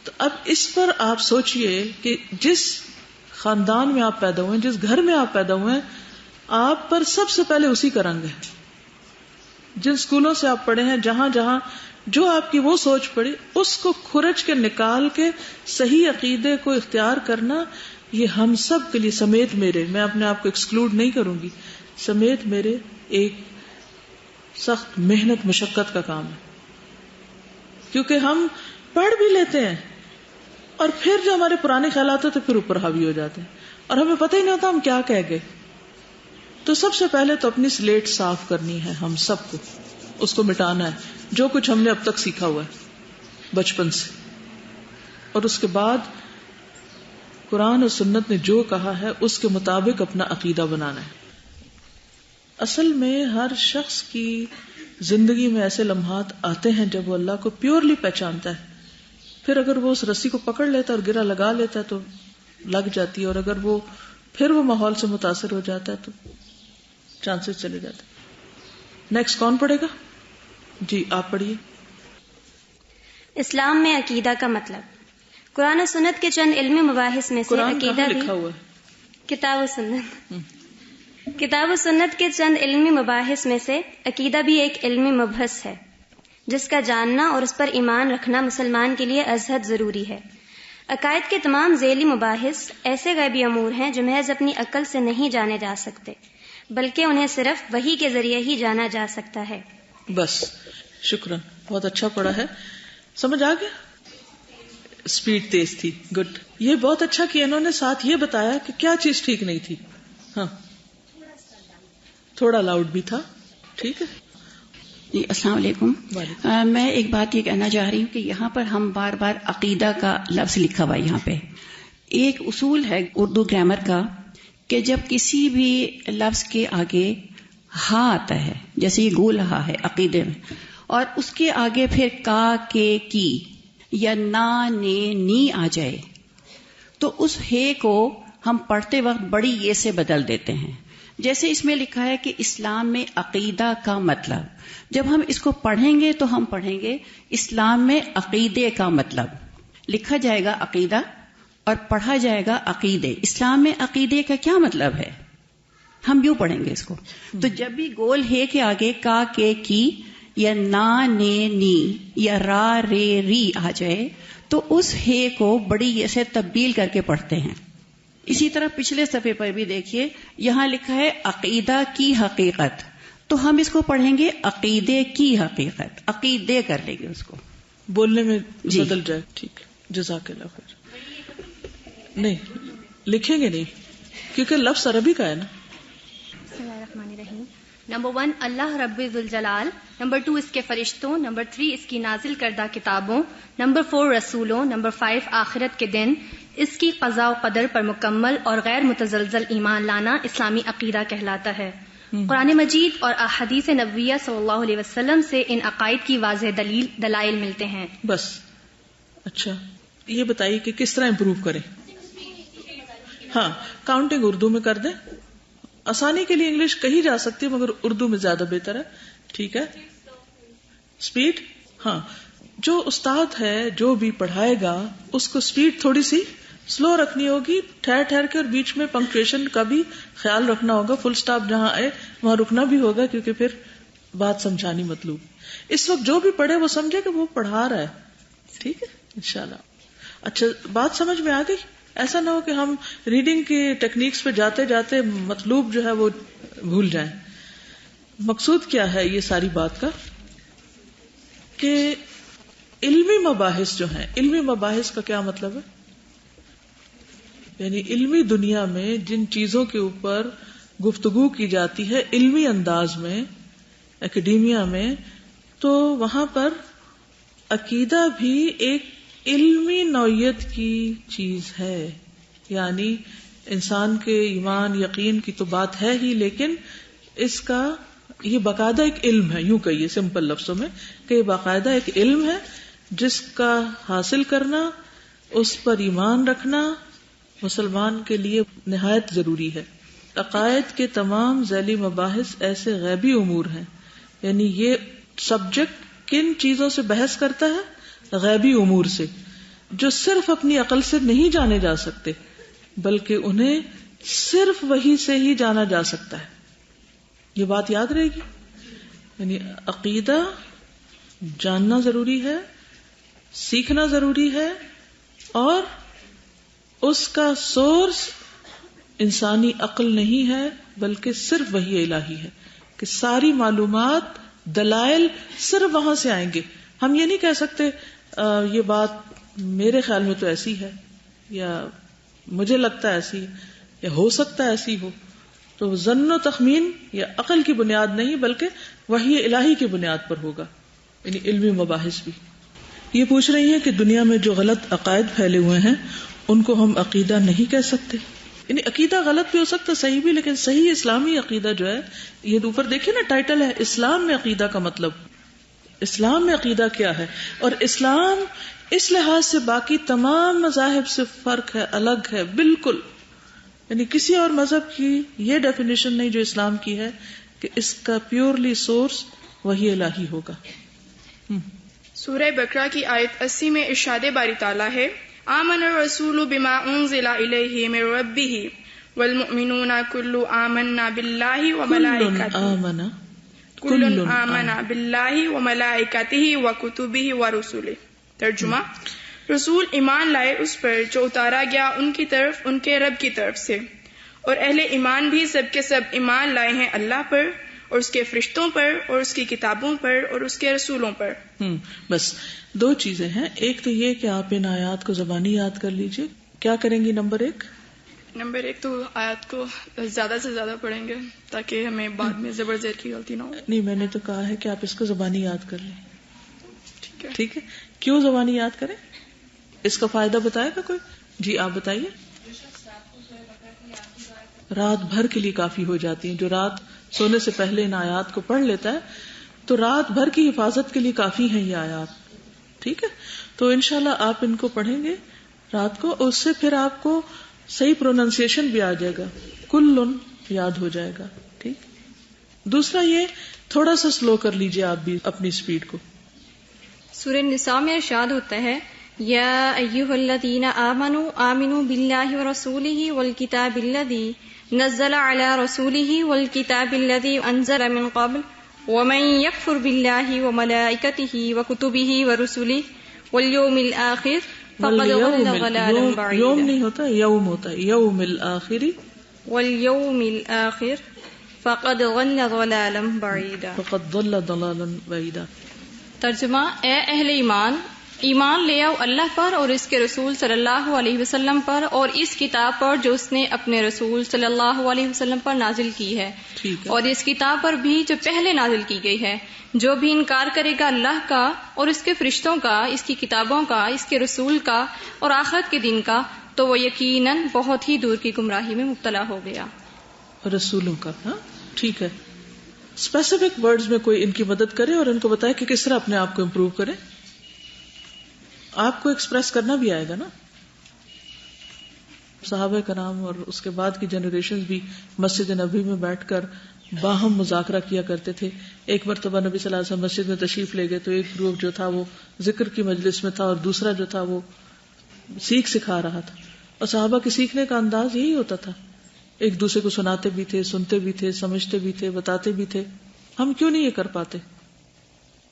تو اب اس پر آپ سوچئے کہ جس خاندان میں آپ پیدا ہوئے ہیں, جس گھر میں آپ پیدا ہوئے ہیں, آپ پر سب سے پہلے اسی کا رنگ ہے. جن اسکولوں سے آپ پڑھے ہیں, جہاں جہاں جو آپ کی وہ سوچ پڑی, اس کو کھرچ کے نکال کے صحیح عقیدے کو اختیار کرنا, یہ ہم سب کے لیے سمیت میرے, میں اپنے آپ کو ایکسکلوڈ نہیں کروں گی, سمیت میرے ایک سخت محنت مشقت کا کام ہے. کیونکہ ہم پڑھ بھی لیتے ہیں اور پھر جو ہمارے پرانے خیالات ہوتے پھر اوپر حاوی ہو جاتے ہیں اور ہمیں پتہ ہی نہیں ہوتا ہم کیا کہہ گئے. تو سب سے پہلے تو اپنی سلیٹ صاف کرنی ہے ہم سب کو, اس کو مٹانا ہے جو کچھ ہم نے اب تک سیکھا ہوا ہے بچپن سے, اور اس کے بعد قرآن اور سنت نے جو کہا ہے اس کے مطابق اپنا عقیدہ بنانا ہے. اصل میں ہر شخص کی زندگی میں ایسے لمحات آتے ہیں جب وہ اللہ کو پیورلی پہچانتا ہے, پھر اگر وہ اس رسی کو پکڑ لیتا ہے اور گرہ لگا لیتا ہے تو لگ جاتی ہے, اور اگر وہ پھر وہ ماحول سے متاثر ہو جاتا ہے تو چانسز چلے جاتے ہیں. نیکسٹ کون پڑھے گا؟ جی آپ پڑھیے.
اسلام میں عقیدہ کا مطلب. قرآن و سنت کے چند علمی مباحث میں سے عقیدہ بھی
لکھا ہوا ہے,
کتاب و سنت. کتاب و سنت کے چند علمی مباحث میں سے عقیدہ بھی ایک علمی مبحث ہے جس کا جاننا اور اس پر ایمان رکھنا مسلمان کے لیے ازحد ضروری ہے. عقائد کے تمام ذیلی مباحث ایسے غیبی امور ہیں جو محض اپنی عقل سے نہیں جانے جا سکتے، بلکہ انہیں صرف وحی کے ذریعے ہی جانا جا سکتا ہے.
بس شکراً، بہت اچھا پڑھا ہے، سمجھ آ گیا. اسپیڈ تیز تھی، گڈ. یہ بہت اچھا کیا انہوں نے ساتھ یہ بتایا کہ کیا چیز ٹھیک نہیں تھی. ہاں تھوڑا لاؤڈ بھی تھا، ٹھیک ہے.
جی السلام علیکم. میں ایک بات یہ کہنا چاہ رہی ہوں کہ یہاں پر ہم بار بار عقیدہ کا لفظ لکھا ہوا ہے. یہاں پہ ایک اصول ہے اردو گرامر کا کہ جب کسی بھی لفظ کے آگے ہا آتا ہے، جیسے یہ گول ہا ہے عقیدے میں، اور اس کے آگے پھر کا کے کی یا نا نے نی آ جائے تو اس ہے کو ہم پڑھتے وقت بڑی یہ سے بدل دیتے ہیں. جیسے اس میں لکھا ہے کہ اسلام میں عقیدہ کا مطلب، جب ہم اس کو پڑھیں گے تو ہم پڑھیں گے اسلام میں عقیدے کا مطلب. لکھا جائے گا عقیدہ اور پڑھا جائے گا عقیدے. اسلام میں عقیدے کا کیا مطلب ہے، ہم یوں پڑھیں گے اس کو. تو جب بھی گول ہے کے آگے کا کے کی یا نا نے نی یا را رے ری آ جائے تو اس ہے کو بڑی یہ سے تبدیل کر کے پڑھتے ہیں. اسی طرح پچھلے صفحے پر بھی دیکھیے، یہاں لکھا ہے عقیدہ کی حقیقت، تو ہم اس کو پڑھیں گے عقیدے کی حقیقت، عقیدے کر لیں گے اس کو،
بولنے میں بدل جائے. ٹھیک ہے، جزاک اللہ خیر. نہیں لکھیں گے نہیں کیونکہ لفظ عربی کا ہے نا.
بسم اللہ الرحمن الرحیم. نمبر 1 اللہ رب ذوالجلال، نمبر 2 اس کے فرشتوں، نمبر 3 اس کی نازل کردہ کتابوں، نمبر 4 رسولوں، نمبر 5 آخرت کے دن، اس کی قضاء و قدر پر مکمل اور غیر متزلزل ایمان لانا اسلامی عقیدہ کہلاتا ہے. قرآن مجید اور احادیث نبویہ صلی اللہ علیہ وسلم سے ان عقائد کی واضح دلائل ملتے ہیں.
بس اچھا یہ بتائیے کہ کس طرح امپروو کریں. ہاں کاؤنٹنگ اردو میں کر دیں، آسانی کے لیے انگلش کہی جا سکتی ہے مگر اردو میں زیادہ بہتر ہے. ٹھیک ہے، اسپیڈ. ہاں جو استاد ہے جو بھی پڑھائے گا اس کو اسپیڈ تھوڑی سی سلو رکھنی ہوگی، ٹھہر ٹھہر کے، اور بیچ میں پنکچویشن کا بھی خیال رکھنا ہوگا. فل سٹاپ جہاں آئے وہاں رکنا بھی ہوگا کیونکہ پھر بات سمجھانی مطلوب. اس وقت جو بھی پڑھے وہ سمجھے کہ وہ پڑھا رہا ہے. ٹھیک ہے انشاءاللہ. اچھا بات سمجھ میں آ گئی. ایسا نہ ہو کہ ہم ریڈنگ کی ٹیکنیکس پہ جاتے جاتے مطلوب جو ہے وہ بھول جائیں. مقصود کیا ہے یہ ساری بات کا کہ علمی مباحث جو ہیں، علمی مباحث کا کیا مطلب ہے، یعنی علمی دنیا میں جن چیزوں کے اوپر گفتگو کی جاتی ہے علمی انداز میں، اکیڈیمیا میں، تو وہاں پر عقیدہ بھی ایک علمی نوعیت کی چیز ہے. یعنی انسان کے ایمان یقین کی تو بات ہے ہی، لیکن اس کا یہ باقاعدہ ایک علم ہے. یوں کہیے سمپل لفظوں میں کہ یہ باقاعدہ ایک علم ہے جس کا حاصل کرنا، اس پر ایمان رکھنا مسلمان کے لیے نہایت ضروری ہے. عقائد کے تمام ذیلی مباحث ایسے غیبی امور ہیں، یعنی یہ سبجیکٹ کن چیزوں سے بحث کرتا ہے، غیبی امور سے، جو صرف اپنی عقل سے نہیں جانے جا سکتے بلکہ انہیں صرف وحی سے ہی جانا جا سکتا ہے. یہ بات یاد رہے گی. یعنی عقیدہ جاننا ضروری ہے، سیکھنا ضروری ہے، اور اس کا سورس انسانی عقل نہیں ہے بلکہ صرف وحی الہی ہے، کہ ساری معلومات دلائل صرف وہاں سے آئیں گے. ہم یہ نہیں کہہ سکتے یہ بات میرے خیال میں تو ایسی ہے، یا مجھے لگتا ہے ایسی، یا ہو سکتا ہے ایسی ہو. تو ظن و تخمین یا عقل کی بنیاد نہیں بلکہ وحی الہی کی بنیاد پر ہوگا. یعنی علمی مباحث بھی. یہ پوچھ رہی ہیں کہ دنیا میں جو غلط عقائد پھیلے ہوئے ہیں ان کو ہم عقیدہ نہیں کہہ سکتے. یعنی عقیدہ غلط بھی ہو سکتا، صحیح بھی، لیکن صحیح اسلامی عقیدہ جو ہے، یہ اوپر دیکھیں نا ٹائٹل ہے اسلام میں عقیدہ کا مطلب. اسلام میں عقیدہ کیا ہے، اور اسلام اس لحاظ سے باقی تمام مذاہب سے فرق ہے، الگ ہے بالکل. یعنی کسی اور مذہب کی یہ ڈیفینیشن نہیں جو اسلام کی ہے کہ اس کا پیورلی سورس وحی الہی ہوگا.
سورہ بقرہ کی آیت 80 میں ارشاد باری تعالیٰ ہے، آمن الرسول بما انزل الیہ من ربہ والمؤمنون کل آمنا باللہ وملائکتہ کل آمنا باللہ وملائکتہ وکتبہ ورسلہ. ترجمہ، رسول ایمان لائے اس پر جو اتارا گیا ان کی طرف ان کے رب کی طرف سے، اور اہل ایمان بھی سب کے سب ایمان لائے ہیں اللہ پر اور اس کے فرشتوں پر اور اس کی کتابوں پر اور اس کے رسولوں پر۔
بس دو چیزیں ہیں، ایک تو یہ کہ آپ ان آیات کو زبانی یاد کر لیجئے۔ کیا کریں گی؟ نمبر ایک
تو آیات کو زیادہ سے زیادہ پڑھیں گے تاکہ ہمیں بعد میں زبر زیر کی غلطی نہ ہو۔
نہیں، میں نے تو کہا ہے کہ آپ اس کو زبانی یاد کر لیں۔ ٹھیک ہے، کیوں زبانی یاد کریں؟ اس کا فائدہ بتائے گا کوئی؟ جی آپ بتائیے۔ رات بھر کے لیے کافی ہو جاتی ہیں، جو رات سونے سے پہلے ان آیات کو پڑھ لیتا ہے تو رات بھر کی حفاظت کے لیے کافی ہیں یہ آیات۔ ٹھیک ہے، تو انشاءاللہ آپ ان کو پڑھیں گے رات کو، اس سے پھر آپ کو صحیح پروننسیشن بھی آ جائے گا، کلن یاد ہو جائے گا۔ ٹھیک، دوسرا یہ تھوڑا سا سلو کر لیجئے آپ بھی اپنی سپیڈ کو۔
سورہ نساء میں ارشاد ہوتا ہے یا ایھا الذین آمنوا آمنوا باللہ ورسولہ والکتاب الذی نزل علی رسولہ والکتاب الذی انزل من قبل ومن یکفر باللہ وملائکتہ وکتبہ ورسلہ والیوم الآخر فقد ضل ضلالا بعیدا۔
یوم نہیں ہوتا، یوم ہوتا ہے، یوم الآخر،
والیوم الآخر فقد ضل ضلالا بعیدا۔
فقد ضل ضلالا بعیدا۔
ترجمہ، اے اہل ایمان، ایمان لے آؤ اللہ پر اور اس کے رسول صلی اللہ علیہ وسلم پر اور اس کتاب پر جو اس نے اپنے رسول صلی اللہ علیہ وسلم پر نازل کی ہے، اور اس کتاب پر بھی جو پہلے نازل کی گئی ہے۔ جو بھی انکار کرے گا اللہ کا اور اس کے فرشتوں کا، اس کی کتابوں کا، اس کے رسول کا اور آخرت کے دن کا، تو وہ یقیناً بہت ہی دور کی گمراہی میں مبتلا ہو گیا۔
رسولوں کا، ہاں ٹھیک ہے۔ اسپیسیفک ورڈز میں کوئی ان کی مدد کرے اور ان کو بتائے کہ کس طرح اپنے آپ کو امپروو کرے۔ آپ کو ایکسپریس کرنا بھی آئے گا نا۔ صحابہ کرام اور اس کے بعد کی جنریشن بھی مسجد نبوی میں بیٹھ کر باہم مذاکرہ کیا کرتے تھے۔ ایک مرتبہ نبی صلی اللہ علیہ وسلم مسجد میں تشریف لے گئے تو ایک گروپ جو تھا وہ ذکر کی مجلس میں تھا اور دوسرا جو تھا وہ سیکھ سکھا رہا تھا، اور صحابہ کے سیکھنے کا انداز یہی ہوتا تھا، ایک دوسرے کو سناتے بھی تھے، سنتے بھی تھے، سمجھتے بھی تھے، بتاتے بھی تھے۔ ہم کیوں نہیں یہ کر پاتے؟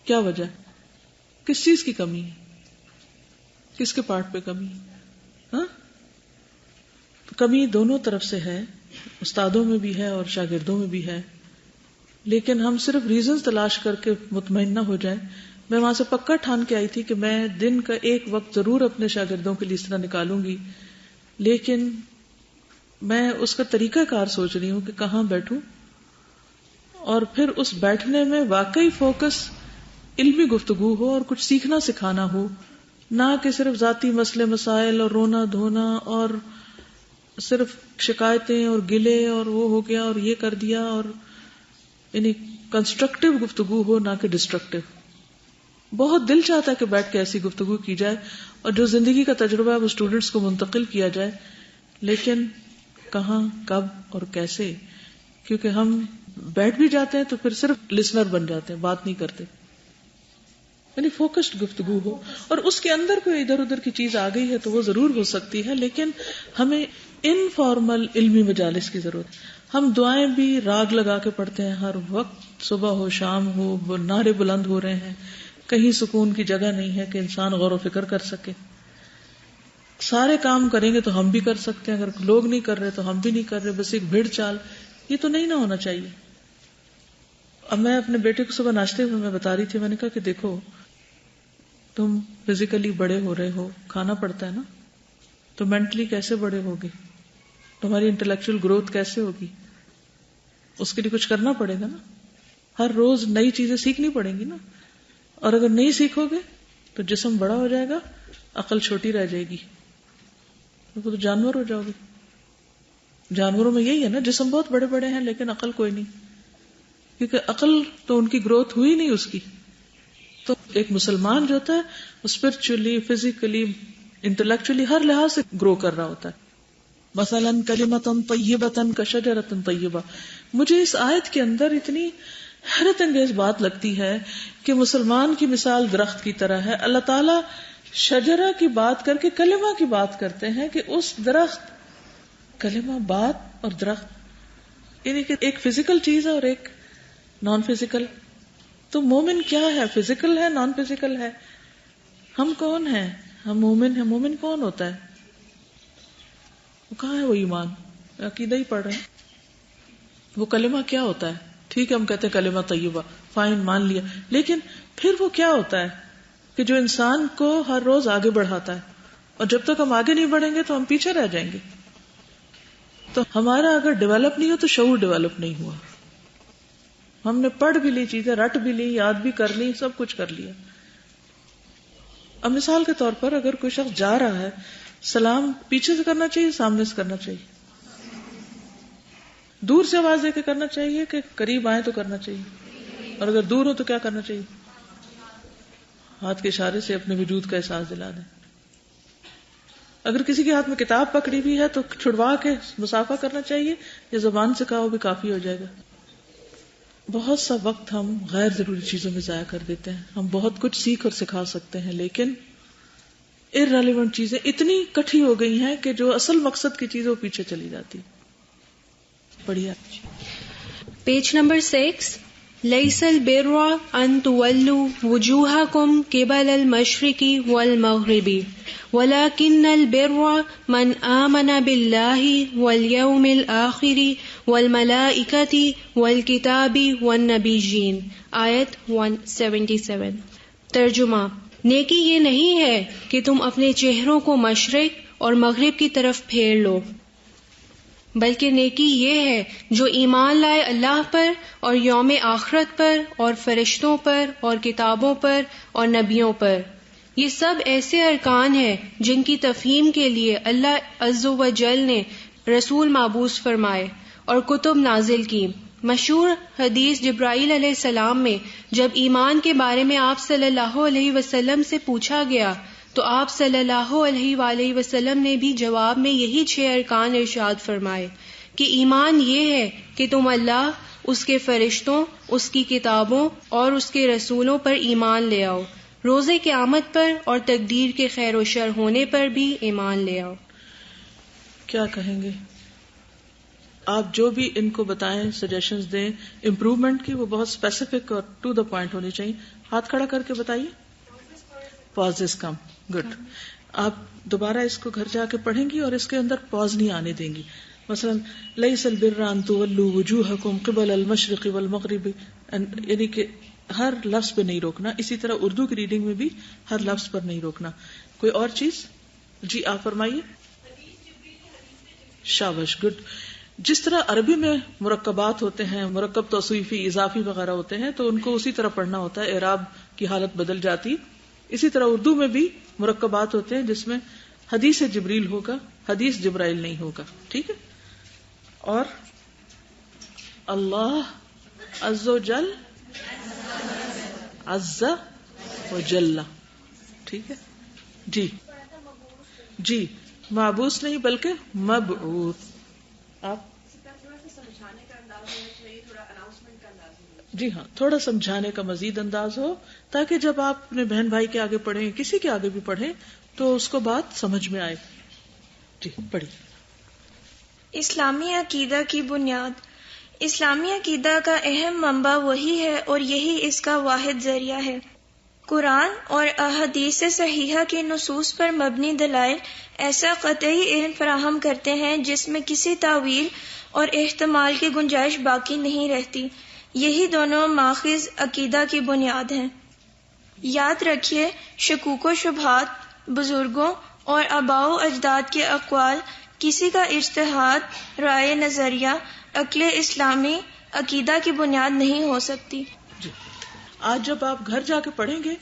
کیا وجہ ہے؟ کس چیز کی کمی ہے؟ کس کے پارٹ پہ کمی ہے؟ ہاں، کمی دونوں طرف سے ہے، استادوں میں بھی ہے اور شاگردوں میں بھی ہے، لیکن ہم صرف ریزنز تلاش کر کے مطمئن نہ ہو جائیں۔ میں وہاں سے پکا ٹھان کے آئی تھی کہ میں دن کا ایک وقت ضرور اپنے شاگردوں کے لیے اس طرح نکالوں گی، لیکن میں اس کا طریقہ کار سوچ رہی ہوں کہ کہاں بیٹھوں، اور پھر اس بیٹھنے میں واقعی فوکس علمی گفتگو ہو اور کچھ سیکھنا سکھانا ہو، نہ کہ صرف ذاتی مسئلے مسائل اور رونا دھونا اور صرف شکایتیں اور گلے اور وہ ہو گیا اور یہ کر دیا، اور یعنی کنسٹرکٹیو گفتگو ہو نہ کہ ڈسٹرکٹیو۔ بہت دل چاہتا ہے کہ بیٹھ کے ایسی گفتگو کی جائے اور جو زندگی کا تجربہ ہے وہ اسٹوڈنٹس کو منتقل کیا جائے، لیکن کہاں، کب اور کیسے؟ کیونکہ ہم بیٹھ بھی جاتے ہیں تو پھر صرف لسنر بن جاتے ہیں، بات نہیں کرتے۔ یعنی فوکسڈ گفتگو ہو، اور اس کے اندر کوئی ادھر ادھر کی چیز آ گئی ہے تو وہ ضرور ہو سکتی ہے، لیکن ہمیں انفارمل علمی مجالس کی ضرورت ہے۔ ہم دعائیں بھی راگ لگا کے پڑھتے ہیں ہر وقت، صبح ہو شام ہو، نعرے بلند ہو رہے ہیں، کہیں سکون کی جگہ نہیں ہے کہ انسان غور و فکر کر سکے۔ سارے کام کریں گے تو ہم بھی کر سکتے ہیں، اگر لوگ نہیں کر رہے تو ہم بھی نہیں کر رہے، بس ایک بھیڑ چال، یہ تو نہیں نہ ہونا چاہیے۔ اب میں اپنے بیٹے کو صبح ناشتے میں میں بتا رہی تھی، میں نے کہا کہ دیکھو تم فزیکلی بڑے ہو رہے ہو، کھانا پڑتا ہے نا، تو مینٹلی کیسے بڑے ہوگے؟ تمہاری انٹلیکچوئل گروتھ کیسے ہوگی؟ اس کے لیے کچھ کرنا پڑے گا نا، ہر روز نئی چیزیں سیکھنی پڑیں گی نا، اور اگر نہیں سیکھو گے تو جسم بڑا ہو جائے گا، عقل چھوٹی رہ جائے گی، تو جانور ہو جاؤ گے۔ جانوروں میں یہی ہے نا، جسم بہت بڑے بڑے ہیں لیکن عقل کوئی نہیں، کیونکہ عقل تو ان کی گروتھ ہوئی نہیں اس کی۔ تو ایک مسلمان جو ہوتا ہے وہ اسپرچولی، فزیکلی، انٹلیکچولی ہر لحاظ سے گرو کر رہا ہوتا ہے۔ مثلاً کلمۃ طیبۃ کشجرۃ طیبہ، مجھے اس آیت کے اندر اتنی حیرت انگیز بات لگتی ہے کہ مسلمان کی مثال درخت کی طرح ہے۔ اللہ تعالیٰ شجرہ کی بات کر کے کلمہ کی بات کرتے ہیں کہ اس درخت، کلمہ بات اور درخت، یعنی کہ ایک فزیکل چیز ہے اور ایک نان فزیکل۔ تو مومن کیا ہے؟ فزیکل ہے، نان فزیکل ہے۔ ہم کون ہیں؟ ہم مومن ہیں. مومن کون ہوتا ہے؟ وہ کہاں ہے وہ ایمان؟ عقیدہ ہی پڑھ رہے ہیں. وہ کلمہ کیا ہوتا ہے؟ ٹھیک ہے ہم کہتے ہیں کلمہ طیبہ، فائن مان لیا، لیکن پھر وہ کیا ہوتا ہے کہ جو انسان کو ہر روز آگے بڑھاتا ہے، اور جب تک ہم آگے نہیں بڑھیں گے تو ہم پیچھے رہ جائیں گے. تو ہمارا اگر ڈیولپ نہیں ہو تو شعور ڈیولپ نہیں ہوا. ہم نے پڑھ بھی لی چیزیں، رٹ بھی لی، یاد بھی کر لی، سب کچھ کر لیا. اب مثال کے طور پر اگر کوئی شخص جا رہا ہے، سلام پیچھے سے کرنا چاہیے، سامنے سے کرنا چاہیے، دور سے آواز دے کے کرنا چاہیے کہ قریب آئے تو کرنا چاہیے، اور اگر دور ہو تو کیا کرنا چاہیے؟ ہاتھ کے اشارے سے اپنے وجود کا احساس دلا دیں. اگر کسی کے ہاتھ میں کتاب پکڑی ہوئی ہے تو چھڑوا کے مسافہ کرنا چاہیے، یا زبان سے کہا وہ بھی کافی ہو جائے گا. بہت سا وقت ہم غیر ضروری چیزوں میں ضائع کر دیتے ہیں. ہم بہت کچھ سیکھ اور سکھا سکتے ہیں، لیکن irrelevant چیزیں اتنی کٹھی ہو گئی ہیں کہ جو اصل مقصد کی چیز وہ پیچھے چلی جاتی. بڑھیا.
Page number 6. ليس البر أن تولوا وجوهكم قبل المشرق والمغرب ولكن البر من آمن بالله واليوم الآخر والملائكة والكتاب والنبيين. آیت 177. ترجمہ: نیکی یہ نہیں ہے کہ تم اپنے چہروں کو مشرق اور مغرب کی طرف پھیر لو، بلکہ نیکی یہ ہے جو ایمان لائے اللہ پر اور یوم آخرت پر اور فرشتوں پر اور کتابوں پر اور نبیوں پر. یہ سب ایسے ارکان ہیں جن کی تفہیم کے لیے اللہ عز و جل نے رسول مبعوث فرمائے اور کتب نازل کی. مشہور حدیث جبرائیل علیہ السلام میں جب ایمان کے بارے میں آپ صلی اللہ علیہ وسلم سے پوچھا گیا تو آپ صلی اللہ علیہ وآلہ وسلم نے بھی جواب میں یہی 6 ارکان ارشاد فرمائے کہ ایمان یہ ہے کہ تم اللہ، اس کے فرشتوں، اس کی کتابوں اور اس کے رسولوں پر ایمان لے آؤ، روز قیامت پر اور تقدیر کے خیر و شر ہونے پر بھی ایمان لے آؤ.
کیا کہیں گے آپ؟ جو بھی ان کو بتائیں، سجیشنز دیں امپروومنٹ کی، وہ بہت اسپیسیفک اور ٹو دا پوائنٹ ہونی چاہیے. ہاتھ کھڑا کر کے بتائیے. پازز کم. گڈ. آپ دوبارہ اس کو گھر جا کے پڑھیں گی اور اس کے اندر پاز نہیں آنے دیں گی. مثلا لیس البر ان تولوا وجوہکم قبل المشرق والمغرب، یعنی کہ ہر لفظ پہ نہیں روکنا. اسی طرح اردو کی ریڈنگ میں بھی ہر لفظ پر نہیں روکنا. کوئی اور چیز؟ جی آپ فرمائیے. شاباش. گڈ. جس طرح عربی میں مرکبات ہوتے ہیں، مرکب توصیفی، اضافی وغیرہ ہوتے ہیں، تو ان کو اسی طرح پڑھنا ہوتا ہے، اعراب کی حالت بدل جاتی. اسی طرح اردو میں بھی مرکبات ہوتے ہیں جس میں حدیث جبریل ہوگا، حدیث جبرائیل نہیں ہوگا. ٹھیک ہے. اور اللہ عز و جل، عز و جل. ٹھیک ہے جی. جی معبوس نہیں بلکہ مبعوث. آپ جی ہاں، تھوڑا سمجھانے کا مزید انداز ہو تاکہ جب آپ اپنے بہن بھائی کے آگے پڑھیں، کسی کے آگے بھی پڑھیں، تو اس کو بات سمجھ میں آئے. جی پڑھیے.
اسلامی عقیدہ کی بنیاد. اسلامی عقیدہ کا اہم منبع وہی ہے اور یہی اس کا واحد ذریعہ ہے. قرآن اور احادیث صحیحہ کی نصوص پر مبنی دلائل ایسا قطعی علم فراہم کرتے ہیں جس میں کسی تاویل اور احتمال کی گنجائش باقی نہیں رہتی. یہی دونوں ماخذ عقیدہ کی بنیاد ہیں. یاد رکھیے، شکوک و شبہات، بزرگوں اور آباء و اجداد کے اقوال، کسی کا اجتہاد، رائے، نظریہ، عقل اسلامی عقیدہ کی بنیاد نہیں ہو سکتی.
جی آج جب آپ گھر جا کے پڑھیں گے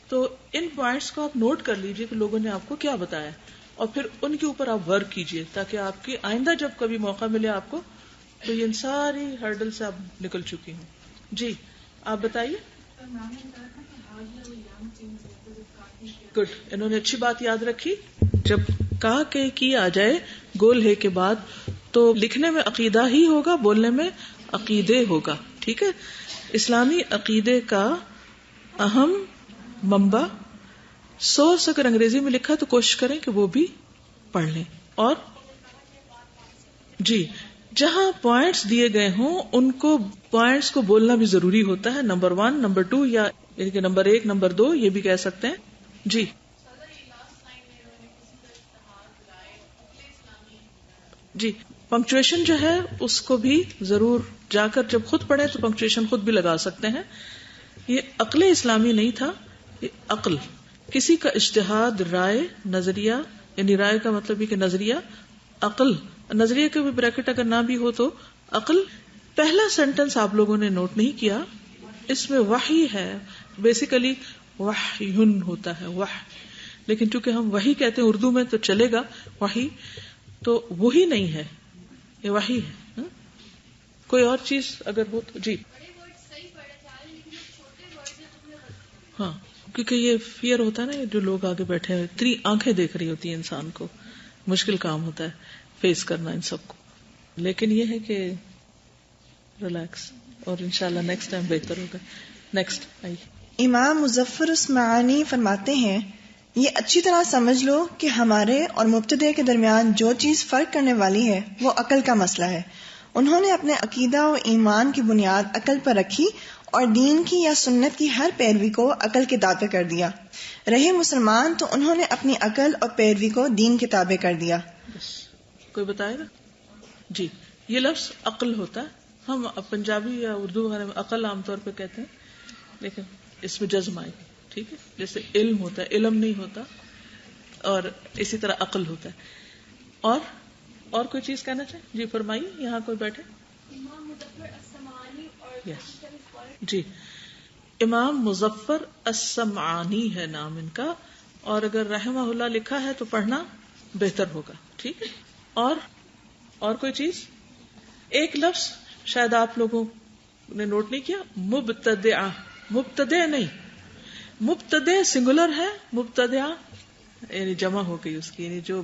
تو ان پوائنٹس کو آپ نوٹ کر لیجئے کہ لوگوں نے آپ کو کیا بتایا، اور پھر ان کے اوپر آپ ورک کیجئے تاکہ آپ کی آئندہ جب کبھی موقع ملے آپ کو تو یہ ساری ہرڈل سے آپ نکل چکی ہوں. جی آپ بتائیے. گڈ. انہوں نے اچھی بات یاد رکھی. جب کہا کہ کی آ جائے گول ہے کے بعد تو لکھنے میں عقیدہ ہی ہوگا، بولنے میں عقیدے ہوگا. ٹھیک ہے. اسلامی عقیدے کا اہم منبع سورس اگر انگریزی میں لکھا تو کوشش کریں کہ وہ بھی پڑھ لیں. اور جی جہاں پوائنٹس دیے گئے ہوں ان کو پوائنٹس کو بولنا بھی ضروری ہوتا ہے. نمبر 1، نمبر 2، یا یعنی کہ نمبر 1، نمبر 2 یہ بھی کہہ سکتے ہیں. جی جی پنکچویشن جو ہے اس کو بھی ضرور جا کر جب خود پڑھے تو پنکچویشن خود بھی لگا سکتے ہیں. یہ عقل اسلامی نہیں تھا، یہ عقل کسی کا اجتہاد، رائے، نظریہ، یعنی رائے کا مطلب ہے کہ نظریہ، عقل، نظریے کے بھی بریکٹ اگر نہ بھی ہو تو عقل. پہلا سینٹنس آپ لوگوں نے نوٹ نہیں کیا، اس میں وحی ہے، بیسیکلی وحیٌ ہوتا ہے وحی، لیکن چونکہ ہم وحی کہتے ہیں اردو میں تو چلے گا، وحی تو وہی نہیں ہے، یہ وحی ہے. کوئی اور چیز اگر ہو تو جی ہاں، کیونکہ یہ فیئر ہوتا ہے نا، جو لوگ آگے بیٹھے ہیں اتنی آنکھیں دیکھ رہی ہوتی ہیں، انسان کو مشکل کام ہوتا ہے فیس کرنا ان سب کو. لیکن یہ ہے کہ ریلیکس، اور انشاءاللہ نیکسٹ ٹائم بہتر ہوگا. نیکسٹ آئیے.
امام مظفر اسمعانی فرماتے ہیں، یہ اچھی طرح سمجھ لو کہ ہمارے اور مبتدع کے درمیان جو چیز فرق کرنے والی ہے وہ عقل کا مسئلہ ہے. انہوں نے اپنے عقیدہ و ایمان کی بنیاد عقل پر رکھی اور دین کی یا سنت کی ہر پیروی کو عقل کے تابع کر دیا. رہے مسلمان تو انہوں نے اپنی عقل اور پیروی کو دین کے تابع کر دیا.
کوئی بتائے گا؟ جی یہ لفظ عقل ہوتا ہے، ہم پنجابی یا اردو وغیرہ میں عقل عام طور پہ کہتے ہیں، لیکن اس میں جزم آئے گی. ٹھیک ہے، جیسے علم ہوتا ہے، علم نہیں ہوتا، اور اسی طرح عقل ہوتا ہے. اور کوئی چیز کہنا چاہیں؟ جی فرمائیے، یہاں کوئی بیٹھے. یس جی، امام مظفر السمعانی ہے نام ان کا، اور اگر رحمہ اللہ لکھا ہے تو پڑھنا بہتر ہوگا. ٹھیک ہے. اور کوئی چیز؟ ایک لفظ شاید آپ لوگوں نے نوٹ نہیں کیا، مبتدعہ. مبتدع نہیں، مبتدع سنگولر ہے، مبتدعہ یعنی جمع ہو گئی اس کی، یعنی جو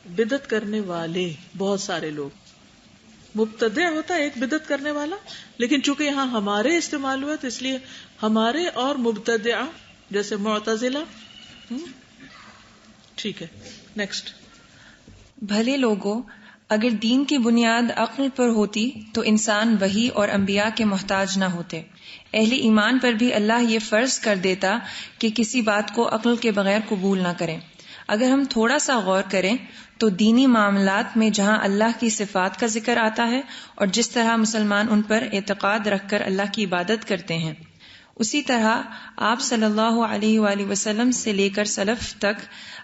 بدعت کرنے والے، بہت سارے لوگ. مبتدع ہوتا ہے ایک بدعت کرنے والا، لیکن چونکہ یہاں ہمارے استعمال ہوا تو اس لیے ہمارے اور مبتدعہ، جیسے معتزلہ. ٹھیک ہے. نیکسٹ.
بھلے لوگوں، اگر دین کی بنیاد عقل پر ہوتی تو انسان وحی اور انبیاء کے محتاج نہ ہوتے. اہل ایمان پر بھی اللہ یہ فرض کر دیتا کہ کسی بات کو عقل کے بغیر قبول نہ کریں. اگر ہم تھوڑا سا غور کریں تو دینی معاملات میں جہاں اللہ کی صفات کا ذکر آتا ہے اور جس طرح مسلمان ان پر اعتقاد رکھ کر اللہ کی عبادت کرتے ہیں، اسی طرح آپ صلی اللہ علیہ وآلہ وسلم سے لے کر سلف تک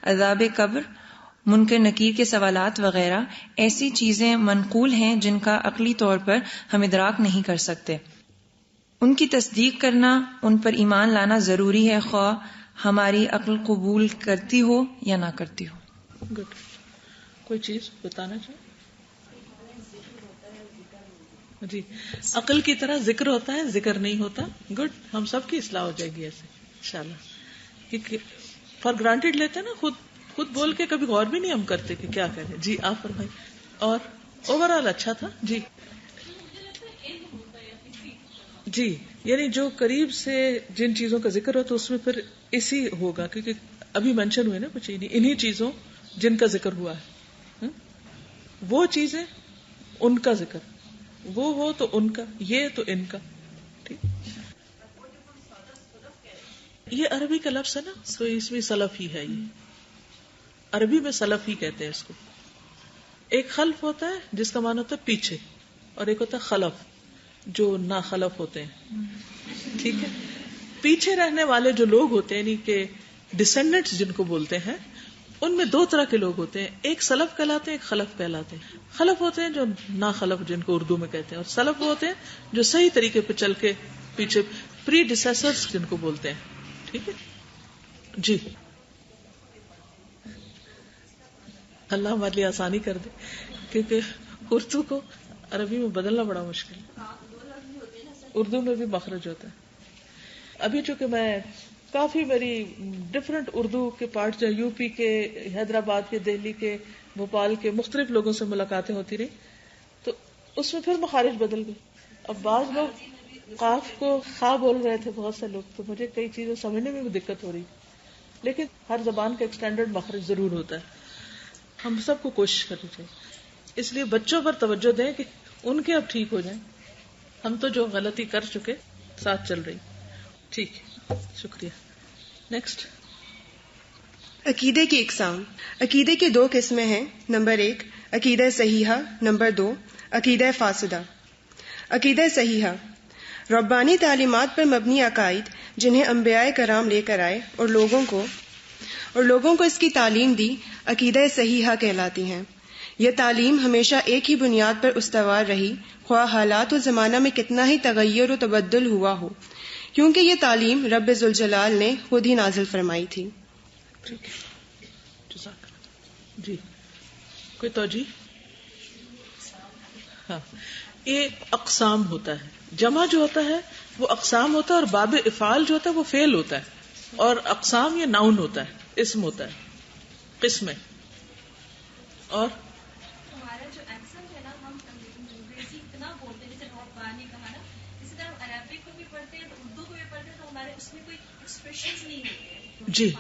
عذاب قبر، منکر نکیر کے سوالات وغیرہ ایسی چیزیں منقول ہیں جن کا عقلی طور پر ہم ادراک نہیں کر سکتے. ان کی تصدیق کرنا، ان پر ایمان لانا ضروری ہے، خواہ ہماری عقل قبول کرتی ہو یا نہ کرتی ہو.
گڈ. کوئی چیز بتانا چاہیے؟ جی عقل کی طرح ذکر ہوتا ہے، ذکر نہیں ہوتا. گڈ، ہم سب کی اصلاح ہو جائے گی ایسے انشاءاللہ، کیونکہ فار گرانٹیڈ لیتے ہیں نا، خود بول کے کبھی غور بھی نہیں ہم کرتے کہ کیا کریں. جی آپ فرمائیں. اور اوور آل اچھا تھا. جی جی یعنی جو قریب سے جن چیزوں کا ذکر ہو تو اس میں پھر اسی ہوگا، کیونکہ ابھی مینشن ہوئے نا کچھ انہی چیزوں جن کا ذکر ہوا ہے، وہ چیزیں ان کا ذکر، وہ ہو تو ان کا، یہ تو ان کا. ٹھیک. یہ عربی کا لفظ ہے نا، تو اس میں سلف ہی ہے. یہ عربی میں سلف ہی کہتے ہیں اس کو. ایک خلف ہوتا ہے جس کا معنی ہوتا ہے پیچھے، اور ایک ہوتا ہے خلف جو نا خلف ہوتے ہیں. ٹھیک ہے. پیچھے رہنے والے جو لوگ ہوتے ہیں، یعنی کہ ڈسینڈنٹس جن کو بولتے ہیں، ان میں دو طرح کے لوگ ہوتے ہیں، ایک سلف کہلاتے ہیں، ایک خلف کہلاتے ہیں. خلف ہوتے ہیں جو نا خلف جن کو اردو میں کہتے ہیں، اور سلف ہوتے ہیں جو صحیح طریقے پہ چل کے پیچھے، پری ڈیسیسرز جن کو بولتے ہیں. ٹھیک ہے. جی اللہ ہمارے لیے آسانی کر دے، کیونکہ اردو کو عربی میں بدلنا بڑا مشکل ہے. اردو میں بھی مخرج ہوتا ہے. ابھی چونکہ میں کافی میری ڈفرنٹ اردو کے پارٹ، جو یو پی کے، حیدرآباد کے، دہلی کے، بھوپال کے مختلف لوگوں سے ملاقاتیں ہوتی رہی، تو اس میں پھر مخارج بدل گئی. اب بعض لوگ قاف کو خا بول رہے تھے، بہت سے لوگ، تو مجھے کئی چیزیں سمجھنے میں بھی دقت ہو رہی. لیکن ہر زبان کا ایک اسٹینڈرڈ مخرج ضرور ہوتا ہے. ہم سب کو کوشش کرنی چاہیے. اس لیے بچوں پر توجہ دیں کہ ان کے اب ٹھیک ہو جائیں. ہم تو جو غلطی کر چکے ساتھ چل رہی. ٹھیک ہے، شکریہ. نیکسٹ.
عقیدے کی اقسام. عقیدے کی 2 قسمیں ہیں. نمبر 1 عقیدہ صحیحہ. نمبر 2 عقیدہ فاسدہ. عقیدہ صحیحہ ربانی تعلیمات پر مبنی عقائد جنہیں انبیاء کرام لے کر آئے اور لوگوں کو اس کی تعلیم دی عقیدہ صحیحہ کہلاتی ہیں. یہ تعلیم ہمیشہ ایک ہی بنیاد پر استوار رہی، خواہ حالات و زمانہ میں کتنا ہی تغیر و تبدل ہوا ہو، کیونکہ یہ تعلیم رب ذوالجلال نے خود ہی نازل فرمائی تھی.
جی کوئی توجیہ؟ ہاں، یہ اقسام ہوتا ہے. جمع جو ہوتا ہے وہ اقسام ہوتا ہے، اور باب افعال جو ہوتا ہے وہ فعل ہوتا ہے، اور اقسام یہ ناؤن ہوتا ہے، اسم ہوتا ہے، قسمیں. اور
ہمارا جو ایکسنٹ ہے نا، ہم انگریزی اتنا بولتے ہیں، جیسے ربا نے کہا نا، اسی طرح عربک کو بھی پڑھتے ہیں تو اردو کو بھی پڑھتے ہیں، تو ہمارے اس میں کوئی ایکسپریشنز نہیں ہوتے.
جی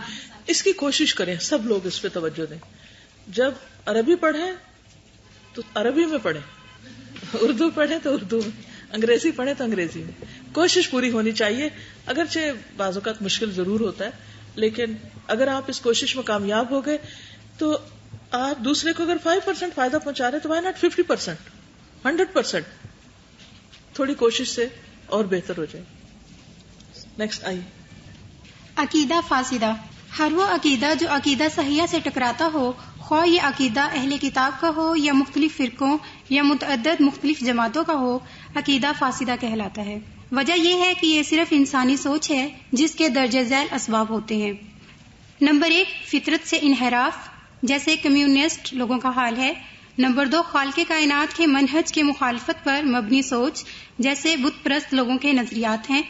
اس کی کوشش کریں، سب لوگ اس پہ توجہ دیں. جب عربی پڑھیں تو عربی میں پڑھیں، اردو پڑھیں تو اردو میں، انگریزی پڑھیں تو انگریزی میں. کوشش پوری ہونی چاہیے، اگرچہ بعض اوقات مشکل ضرور ہوتا ہے، لیکن اگر آپ اس کوشش میں کامیاب ہو گئے تو آپ دوسرے کو اگر 5% فائدہ پہنچا رہے تو وائی ناٹ 50%، 100%. تھوڑی کوشش سے اور بہتر ہو جائے. نیکسٹ آئیے.
عقیدہ فاسدہ ہر وہ عقیدہ جو عقیدہ صحیحہ سے ٹکراتا ہو، خواہ یہ عقیدہ اہل کتاب کا ہو یا مختلف فرقوں یا متعدد مختلف جماعتوں کا ہو، عقیدہ فاسدہ کہلاتا ہے. وجہ یہ ہے کہ یہ صرف انسانی سوچ ہے جس کے درجہ ذیل اسباب ہوتے ہیں. نمبر 1 فطرت سے انحراف، جیسے کمیونسٹ لوگوں کا حال ہے. نمبر 2 خالق کائنات کے منہج کے مخالفت پر مبنی سوچ، جیسے بت پرست لوگوں کے نظریات ہیں.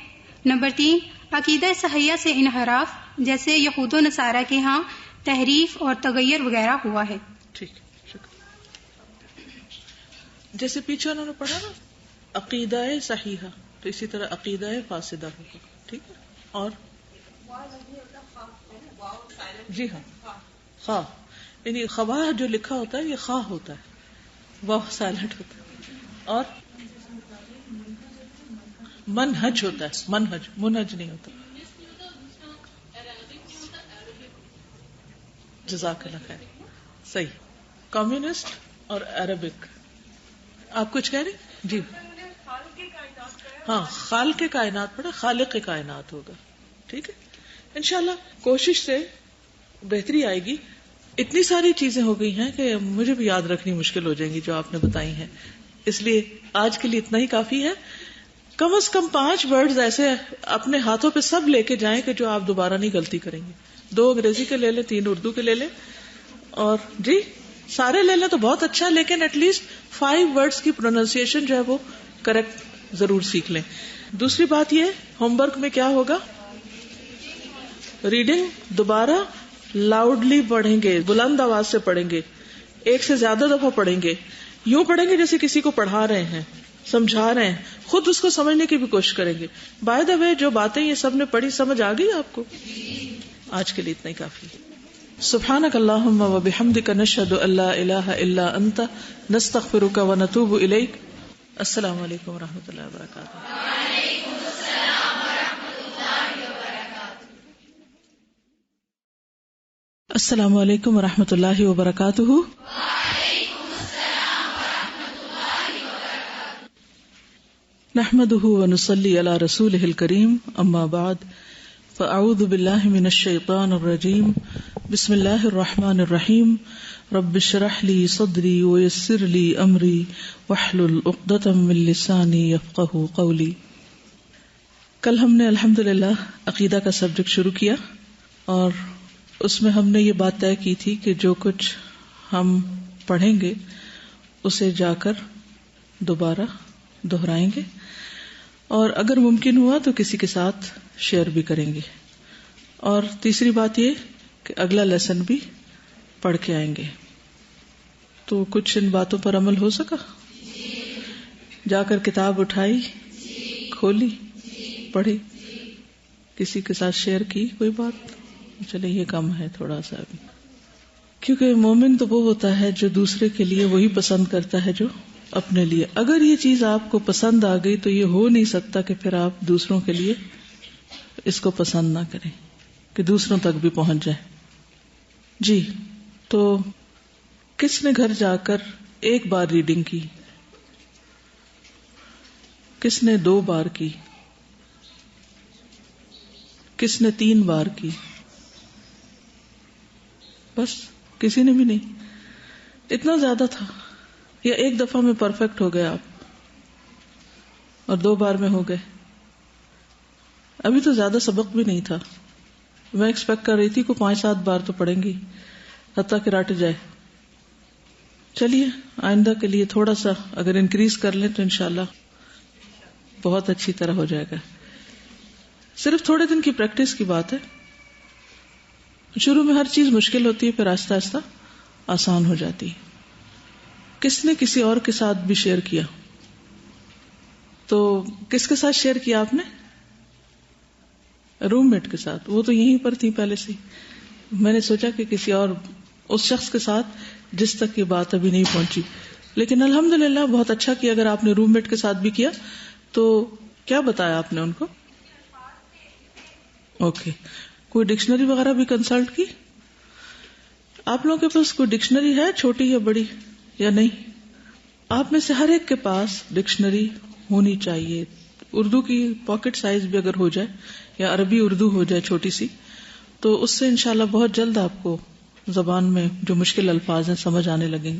نمبر 3 عقیدہ صحیحہ سے انحراف، جیسے یہود و نصارہ کے ہاں تحریف اور تغیر وغیرہ ہوا ہے.
ٹھیک، جیسے پیچھے انہوں نے پڑھا نا عقیدہ صحیحہ، تو اسی طرح عقیدہ فاسدہ ہوگا. ٹھیک ہے. اور جی ہاں، خواہ یعنی خواہ جو لکھا ہوتا ہے یہ خواہ ہوتا ہے، واو سائلنٹ ہوتا ہے. اور منہج ہوتا ہے، منہج نہیں ہوتا. جزاک اللہ خیر. صحیح. کمیونسٹ اور عربک. آپ کچھ کہہ رہے؟ جی ہاں، خالق کائنات پڑھا، خالق کائنات ہوگا. ٹھیک ہے، انشاءاللہ کوشش سے بہتری آئے گی. اتنی ساری چیزیں ہو گئی ہیں کہ مجھے بھی یاد رکھنی مشکل ہو جائیں گی جو آپ نے بتائی ہیں، اس لیے آج کے لیے اتنا ہی کافی ہے. کم از کم 5 ورڈز ایسے اپنے ہاتھوں پہ سب لے کے جائیں کہ جو آپ دوبارہ نہیں غلطی کریں گے. 2 انگریزی کے لے لیں، 3 اردو کے لے لیں، اور جی سارے لے لیں تو بہت اچھا، لیکن ایٹ لیسٹ 5 ورڈز کی پروننسیشن جو ہے وہ کریکٹ ضرور سیکھ لیں. دوسری بات یہ ہوم ورک میں کیا ہوگا، ریڈنگ دوبارہ لاؤڈلی پڑھیں گے، بلند آواز سے پڑھیں گے، 1 سے زیادہ دفعہ پڑھیں گے. یوں پڑھیں گے جیسے کسی کو پڑھا رہے ہیں، سمجھا رہے ہیں، خود اس کو سمجھنے کی بھی کوشش کریں گے. بائی دا وے جو باتیں یہ سب نے پڑھی سمجھ آ گئی آپ کو؟ آج کے لیے اتنا ہی کافی. سبحانک اللہم و بحمدک نشہد ان لا الہ الا انت نستغفرک و نتوب الیک. السلام علیکم و رحمۃ اللہ وبرکاتہ. السلام علیکم و رحمۃ اللہ وبرکاتہ. نحمده ونصلي على رسوله الكريم اما بعد فاعوذ بالله من الشيطان الرجيم بسم الله الرحمن الرحيم رب اشرح لي صدري ويسر لي امري واحلل عقدة من لساني يفقهوا قولي. کل ہم نے الحمدللہ عقیدہ کا سبجیکٹ شروع کیا اور اس میں ہم نے یہ بات طے کی تھی کہ جو کچھ ہم پڑھیں گے اسے جا کر دوبارہ دہرائیں گے، اور اگر ممکن ہوا تو کسی کے ساتھ شیئر بھی کریں گے. اور تیسری بات یہ کہ اگلا لیسن بھی پڑھ کے آئیں گے. تو کچھ ان باتوں پر عمل ہو سکا؟ جا کر کتاب اٹھائی، کھولی، پڑھی، کسی کے ساتھ شیئر کی کوئی بات؟ چلے یہ کم ہے تھوڑا سا ابھی، کیونکہ مومن تو وہ ہوتا ہے جو دوسرے کے لیے وہی پسند کرتا ہے جو اپنے لیے. اگر یہ چیز آپ کو پسند آ گئی تو یہ ہو نہیں سکتا کہ پھر آپ دوسروں کے لیے اس کو پسند نہ کریں، کہ دوسروں تک بھی پہنچ جائے. جی تو کس نے گھر جا کر ایک بار ریڈنگ کی؟ کس نے 2 بار کی؟ کس نے 3 بار کی؟ بس کسی نے بھی نہیں. اتنا زیادہ تھا یا ایک دفعہ میں پرفیکٹ ہو گئے آپ اور 2 بار میں ہو گئے؟ ابھی تو زیادہ سبق بھی نہیں تھا. میں ایکسپیکٹ کر رہی تھی کو 5-7 بار تو پڑھیں گی حتیٰ کہ رٹ جائے. چلیے آئندہ کے لیے تھوڑا سا اگر انکریز کر لیں تو انشاءاللہ بہت اچھی طرح ہو جائے گا. صرف تھوڑے دن کی پریکٹس کی بات ہے. شروع میں ہر چیز مشکل ہوتی ہے، پھر آہستہ آہستہ آسان ہو جاتی ہے. کس نے کسی اور کے ساتھ بھی شیئر کیا؟ تو کس کے ساتھ شیئر کیا آپ نے؟ روم میٹ کے ساتھ. وہ تو یہیں پر تھی پہلے سے. میں نے سوچا کہ کسی اور اس شخص کے ساتھ جس تک یہ بات ابھی نہیں پہنچی. لیکن الحمدللہ بہت اچھا کیا. اگر آپ نے روم میٹ کے ساتھ بھی کیا تو کیا بتایا آپ نے ان کو؟ اوکے. کوئی ڈکشنری وغیرہ بھی کنسلٹ کی؟ آپ لوگوں کے پاس کوئی ڈکشنری ہے چھوٹی یا بڑی یا نہیں؟ آپ میں سے ہر ایک کے پاس ڈکشنری ہونی چاہیے. اردو کی پاکٹ سائز بھی اگر ہو جائے یا عربی اردو ہو جائے چھوٹی سی تو اس سے انشاءاللہ بہت جلد آپ کو زبان میں جو مشکل الفاظ ہیں سمجھ آنے لگیں گے.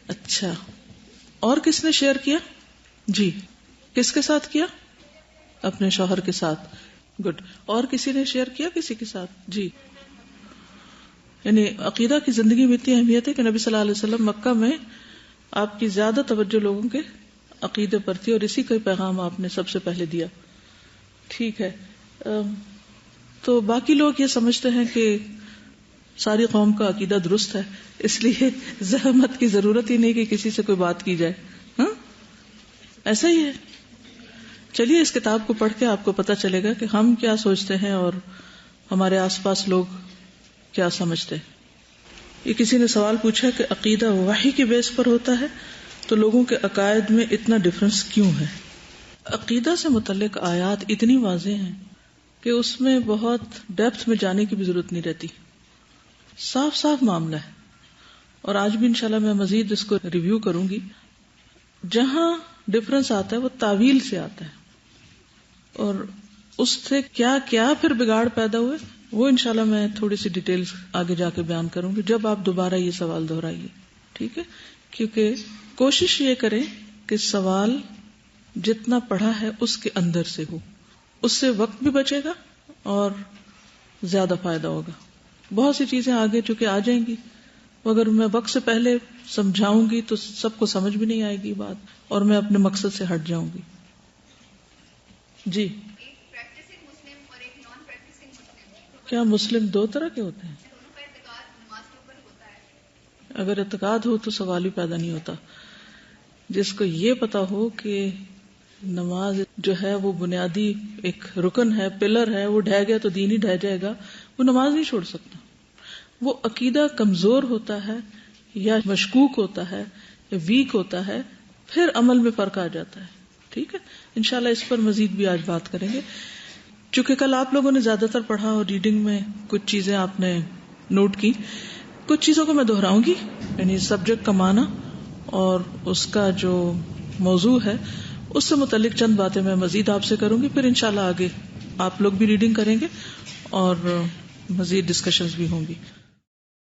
اچھا، اور کس نے شیئر کیا؟ جی کس کے ساتھ کیا؟ اپنے شوہر کے ساتھ. گڈ. اور کسی نے شیئر کیا کسی کے ساتھ؟ جی. یعنی عقیدہ کی زندگی میں اتنی اہمیت ہے کہ نبی صلی اللہ علیہ وسلم مکہ میں آپ کی زیادہ توجہ لوگوں کے عقیدے پر تھی اور اسی کا پیغام آپ نے سب سے پہلے دیا. ٹھیک ہے. تو باقی لوگ یہ سمجھتے ہیں کہ ساری قوم کا عقیدہ درست ہے، اس لیے زحمت کی ضرورت ہی نہیں کہ کسی سے کوئی بات کی جائے. ہاں ایسا ہی ہے. چلیے اس کتاب کو پڑھ کے آپ کو پتہ چلے گا کہ ہم کیا سوچتے ہیں اور ہمارے آس پاس لوگ کیا سمجھتے ہیں. یہ کسی نے سوال پوچھا کہ عقیدہ وحی کے بیس پر ہوتا ہے تو لوگوں کے عقائد میں اتنا ڈفرنس کیوں ہے؟ عقیدہ سے متعلق آیات اتنی واضح ہیں کہ اس میں بہت ڈیپتھ میں جانے کی بھی ضرورت نہیں رہتی. صاف صاف معاملہ ہے. اور آج بھی انشاءاللہ میں مزید اس کو ریویو کروں گی. جہاں ڈفرنس آتا ہے وہ تعویل سے آتا ہے اور اس سے کیا کیا پھر بگاڑ پیدا ہوئے وہ انشاءاللہ میں تھوڑی سی ڈیٹیلز آگے جا کے بیان کروں گی جب آپ دوبارہ یہ سوال دہرائیے. ٹھیک ہے؟ کیونکہ کوشش یہ کریں کہ سوال جتنا پڑھا ہے اس کے اندر سے ہو، اس سے وقت بھی بچے گا اور زیادہ فائدہ ہوگا. بہت سی چیزیں آگے چونکہ آ جائیں گی، اگر میں وقت سے پہلے سمجھاؤں گی تو سب کو سمجھ بھی نہیں آئے گی بات اور میں اپنے مقصد سے ہٹ جاؤں گی. جی کیا مسلم 2 طرح کے ہوتے ہیں؟ اگر اعتقاد ہو تو سوال ہی پیدا نہیں ہوتا. جس کو یہ پتا ہو کہ نماز جو ہے وہ بنیادی ایک رکن ہے، پلر ہے، وہ ڈھہ گیا تو دین ہی ڈھہ جائے گا، وہ نماز نہیں چھوڑ سکتا. وہ عقیدہ کمزور ہوتا ہے یا مشکوک ہوتا ہے یا ویک ہوتا ہے، پھر عمل میں فرق آ جاتا ہے. ٹھیک ہے؟ انشاءاللہ اس پر مزید بھی آج بات کریں گے. چونکہ کل آپ لوگوں نے زیادہ تر پڑھا اور ریڈنگ میں کچھ چیزیں آپ نے نوٹ کی، کچھ چیزوں کو میں دہراؤں گی. یعنی سبجیکٹ کا معنی اور اس کا جو موضوع ہے اس سے متعلق چند باتیں میں مزید آپ سے کروں گی. پھر انشاءاللہ آگے آپ لوگ بھی ریڈنگ کریں گے اور مزید ڈسکشنز بھی ہوں گی.